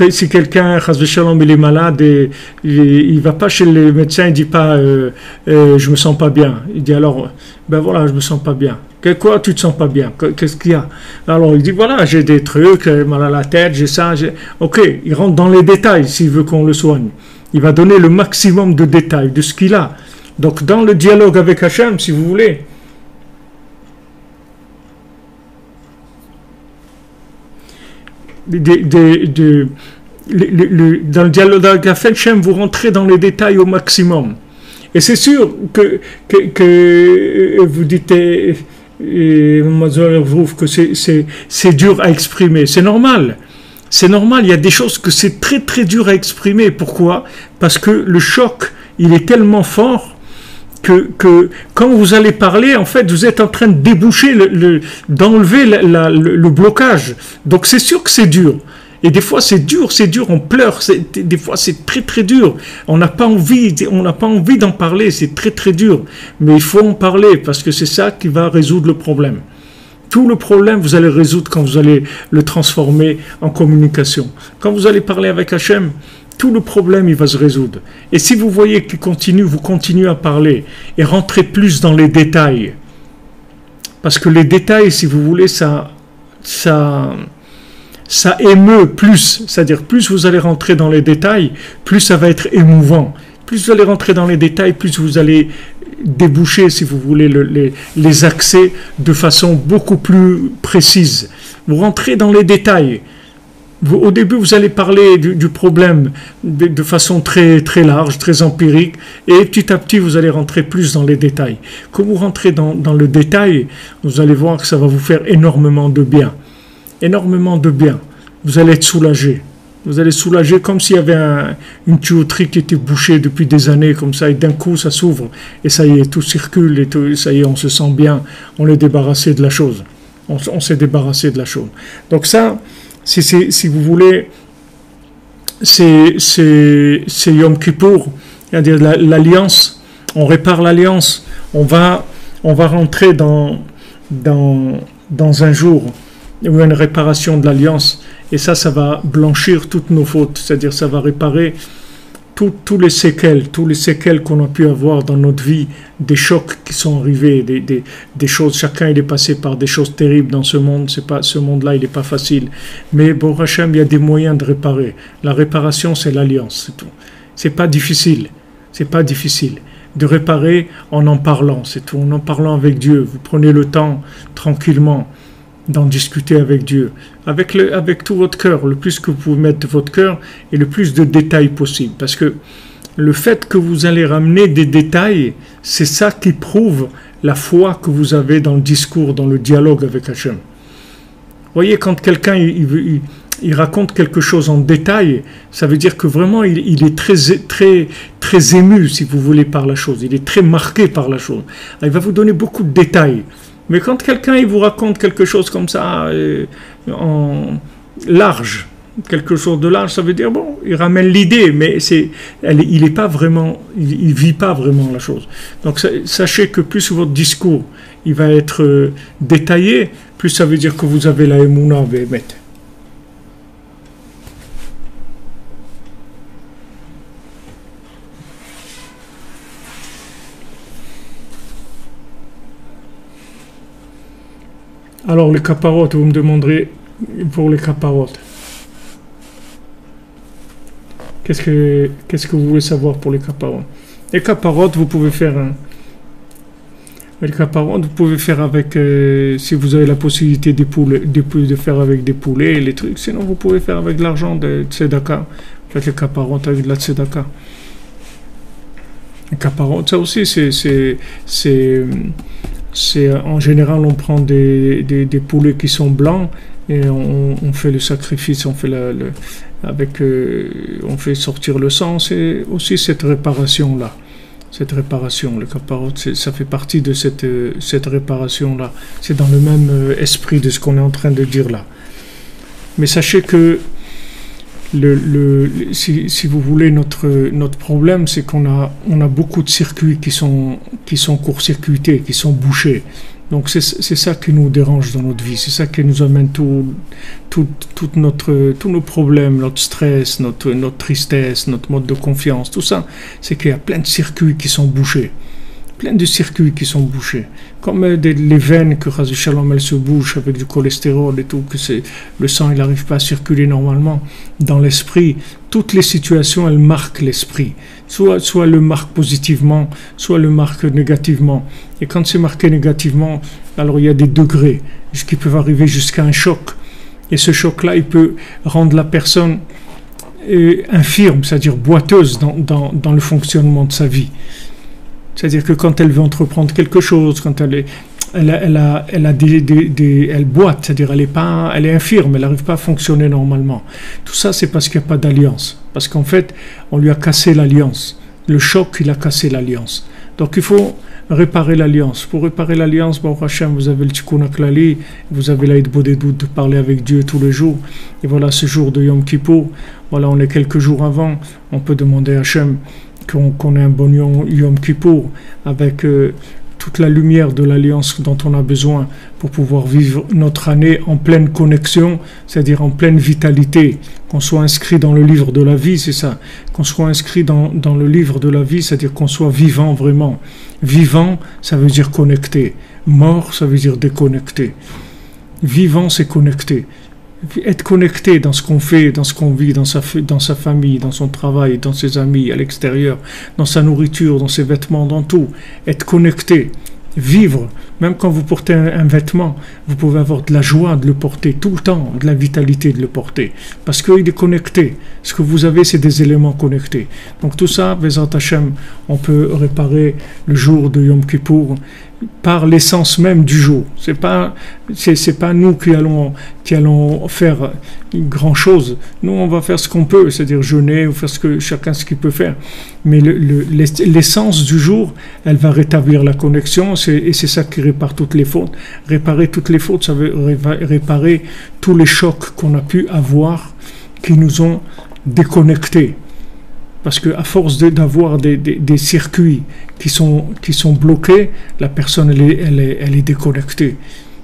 si quelqu'un, Chas v'Shalom, il est malade, il ne va pas chez le médecin, il ne dit pas je me sens pas bien. Il dit alors, ben voilà, je me sens pas bien. Quoi, tu te sens pas bien? Qu'est-ce qu'il y a? Alors il dit voilà, j'ai des trucs, mal à la tête, j'ai ça. Ok, il rentre dans les détails s'il veut qu'on le soigne. Il va donner le maximum de détails de ce qu'il a. Donc dans le dialogue avec Hachem, si vous voulez, dans le dialogue avec Hachem, vous rentrez dans les détails au maximum. Et c'est sûr que vous dites, que c'est dur à exprimer. C'est normal. C'est normal. Il y a des choses que c'est très très dur à exprimer. Pourquoi? Parce que le choc, il est tellement fort que quand vous allez parler, en fait, vous êtes en train de déboucher, d'enlever le blocage. Donc c'est sûr que c'est dur. Et des fois c'est dur, on pleure, des fois c'est très très dur. On n'a pas envie d'en parler, c'est très très dur. Mais il faut en parler parce que c'est ça qui va résoudre le problème. Tout le problème, vous allez résoudre quand vous allez le transformer en communication. Quand vous allez parler avec Hachem, tout le problème il va se résoudre. Et si vous voyez qu'il continue, vous continuez à parler et rentrez plus dans les détails. Parce que les détails, si vous voulez, ça émeut plus. C'est-à-dire, plus vous allez rentrer dans les détails, plus ça va être émouvant. Plus vous allez rentrer dans les détails, plus vous allez déboucher, si vous voulez, les accès de façon beaucoup plus précise. Vous rentrez dans les détails. Au début, vous allez parler du problème de façon très, très large, très empirique, et petit à petit, vous allez rentrer plus dans les détails. Quand vous rentrez dans le détail, vous allez voir que ça va vous faire énormément de bien. Énormément de bien. Vous allez être soulagé. Vous allez soulager comme s'il y avait une tuyauterie qui était bouchée depuis des années, comme ça, et d'un coup, ça s'ouvre, et ça y est, tout circule, et tout, ça y est, on se sent bien, on est débarrassé de la chose. On s'est débarrassé de la chose. Donc ça, si vous voulez, c'est Yom Kippour, c'est-à-dire l'alliance, on répare l'alliance, on va rentrer dans un jour où il y a une réparation de l'alliance, et ça va blanchir toutes nos fautes, c'est-à-dire ça va réparer tous les séquelles qu'on a pu avoir dans notre vie, des chocs qui sont arrivés, des choses, chacun il est passé par des choses terribles dans ce monde, ce monde-là il n'est pas facile, mais bon Hachem, il y a des moyens de réparer. La réparation c'est l'alliance, c'est tout. C'est pas difficile de réparer en parlant, c'est tout, en parlant avec Dieu. Vous prenez le temps tranquillement d'en discuter avec Dieu, avec tout votre cœur, le plus que vous pouvez mettre de votre cœur et le plus de détails possible. Parce que le fait que vous allez ramener des détails, c'est ça qui prouve la foi que vous avez dans le discours, dans le dialogue avec Hachem. Vous voyez, quand quelqu'un il raconte quelque chose en détail, ça veut dire que vraiment il est très, très, très ému, si vous voulez, par la chose. Il est très marqué par la chose. Il va vous donner beaucoup de détails. Mais quand quelqu'un il vous raconte quelque chose comme ça, en large, quelque chose de large, ça veut dire, bon, il ramène l'idée, mais il est pas vraiment, il vit pas vraiment la chose. Donc sachez que plus votre discours il va être détaillé, plus ça veut dire que vous avez la émouna bémet. Alors les caparottes, vous me demanderez pour les caparottes. Qu'est-ce que vous voulez savoir pour les caparottes? Les caparottes, vous pouvez faire avec, si vous avez la possibilité de faire avec des poulets, les trucs. Sinon, vous pouvez faire avec l'argent de tzedaka. Faites les caparottes avec de la tzedaka. Les caparottes, ça aussi, c'est en général on prend des poulets qui sont blancs et on fait le sacrifice, on fait on fait sortir le sang. C'est aussi cette réparation là, le caparotte, ça fait partie de cette réparation là. C'est dans le même esprit de ce qu'on est en train de dire là. Mais sachez que si vous voulez, notre problème, c'est qu'on a beaucoup de circuits qui sont court-circuités, qui sont bouchés. Donc c'est ça qui nous dérange dans notre vie, c'est ça qui nous amène tous nos problèmes, notre stress, notre tristesse, notre mode de confiance, tout ça, c'est qu'il y a plein de circuits qui sont bouchés. Plein de circuits qui sont bouchés, comme les veines que Chas Shalom elles se bouchent avec du cholestérol et tout, que le sang il n'arrive pas à circuler normalement dans l'esprit. Toutes les situations elles marquent l'esprit, soit le marque positivement, soit le marque négativement. Et quand c'est marqué négativement, alors il y a des degrés qui peuvent arriver jusqu'à un choc. Et ce choc-là, il peut rendre la personne infirme, c'est-à-dire boiteuse dans le fonctionnement de sa vie. C'est-à-dire que quand elle veut entreprendre quelque chose, quand elle boite, c'est-à-dire elle est infirme, elle n'arrive pas à fonctionner normalement. Tout ça, c'est parce qu'il n'y a pas d'alliance. Parce qu'en fait, on lui a cassé l'alliance. Le choc, il a cassé l'alliance. Donc il faut réparer l'alliance. Pour réparer l'alliance, Baruch Hashem, vous avez le Tikkun HaKlali, vous avez l'Aïd Bodedut de parler avec Dieu tous les jours. Et voilà, ce jour de Yom Kippour, voilà, on est quelques jours avant, on peut demander à Hashem qu'on ait un bon Yom Kippour avec toute la lumière de l'alliance dont on a besoin pour pouvoir vivre notre année en pleine connexion, c'est-à-dire en pleine vitalité, qu'on soit inscrit dans le livre de la vie, c'est ça, qu'on soit inscrit dans le livre de la vie, c'est-à-dire qu'on soit vivant vraiment. Vivant, ça veut dire connecté. Mort, ça veut dire déconnecté. Vivant, c'est connecté. Être connecté dans ce qu'on fait, dans ce qu'on vit, dans sa famille, dans son travail, dans ses amis, à l'extérieur, dans sa nourriture, dans ses vêtements, dans tout. Être connecté, vivre. Même quand vous portez un vêtement, vous pouvez avoir de la joie de le porter tout le temps, de la vitalité de le porter, parce qu'il est connecté. Ce que vous avez, c'est des éléments connectés. Donc tout ça, Bezrat Hashem, on peut réparer le jour de Yom Kippour par l'essence même du jour. C'est pas nous qui allons faire grand chose. Nous, on va faire ce qu'on peut, c'est-à-dire jeûner ou faire chacun ce qu'il peut faire. Mais l'essence du jour, elle va rétablir la connexion, et c'est ça qui répare toutes les fautes. Réparer toutes les fautes, ça veut réparer tous les chocs qu'on a pu avoir qui nous ont déconnectés. Parce qu'à force d'avoir des circuits qui sont bloqués, la personne elle est déconnectée.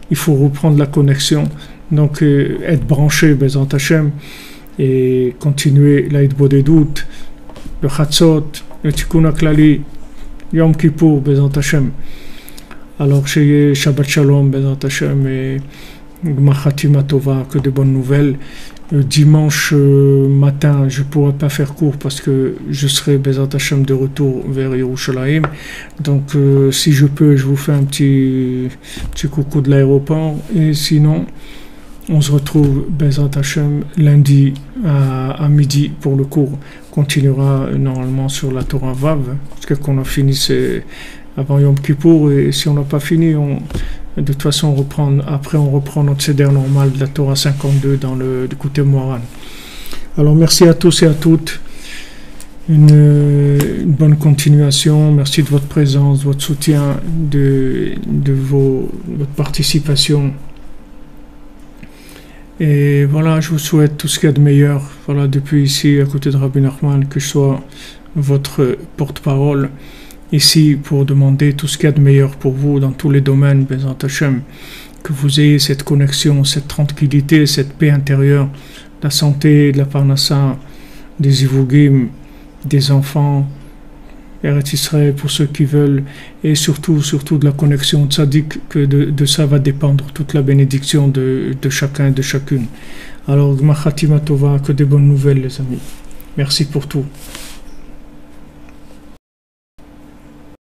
Il faut reprendre la connexion, donc être branché Bezrat Hashem et continuer l'Aïd Bodedout, le Chatzot, le Tikkun HaKlali, Yom Kippour Bezrat Hashem. Alors chez Shabbat Shalom Bezrat Hashem et Gmar Chatima Tova, que de bonnes nouvelles. Dimanche matin, je ne pourrai pas faire court parce que je serai Bezrat Hashem de retour vers Yerushalayim. Donc si je peux, je vous fais un petit coucou de l'aéroport. Et sinon, on se retrouve Bezrat Hashem lundi à midi pour le cours. On continuera normalement sur la Torah Vav, parce qu'on a fini avant Yom Kippour, et si on n'a pas fini, de toute façon, on reprend notre Seder normal de la Torah 52 dans le côté Moharan. Alors, merci à tous et à toutes. Une bonne continuation. Merci de votre présence, de votre soutien, de votre participation. Et voilà, je vous souhaite tout ce qu'il y a de meilleur. Voilà, depuis ici, à côté de Rabbi Nachman, que je sois votre porte-parole ici pour demander tout ce qu'il y a de meilleur pour vous dans tous les domaines, Bezrat Hashem, que vous ayez cette connexion, cette tranquillité, cette paix intérieure, la santé, de la parnassa, des ivugim, des enfants, Eretz Israël pour ceux qui veulent, et surtout de la connexion tzaddik, que de ça va dépendre toute la bénédiction de chacun et de chacune. Alors, Gmar Chatima Tova, que des bonnes nouvelles les amis. Merci pour tout.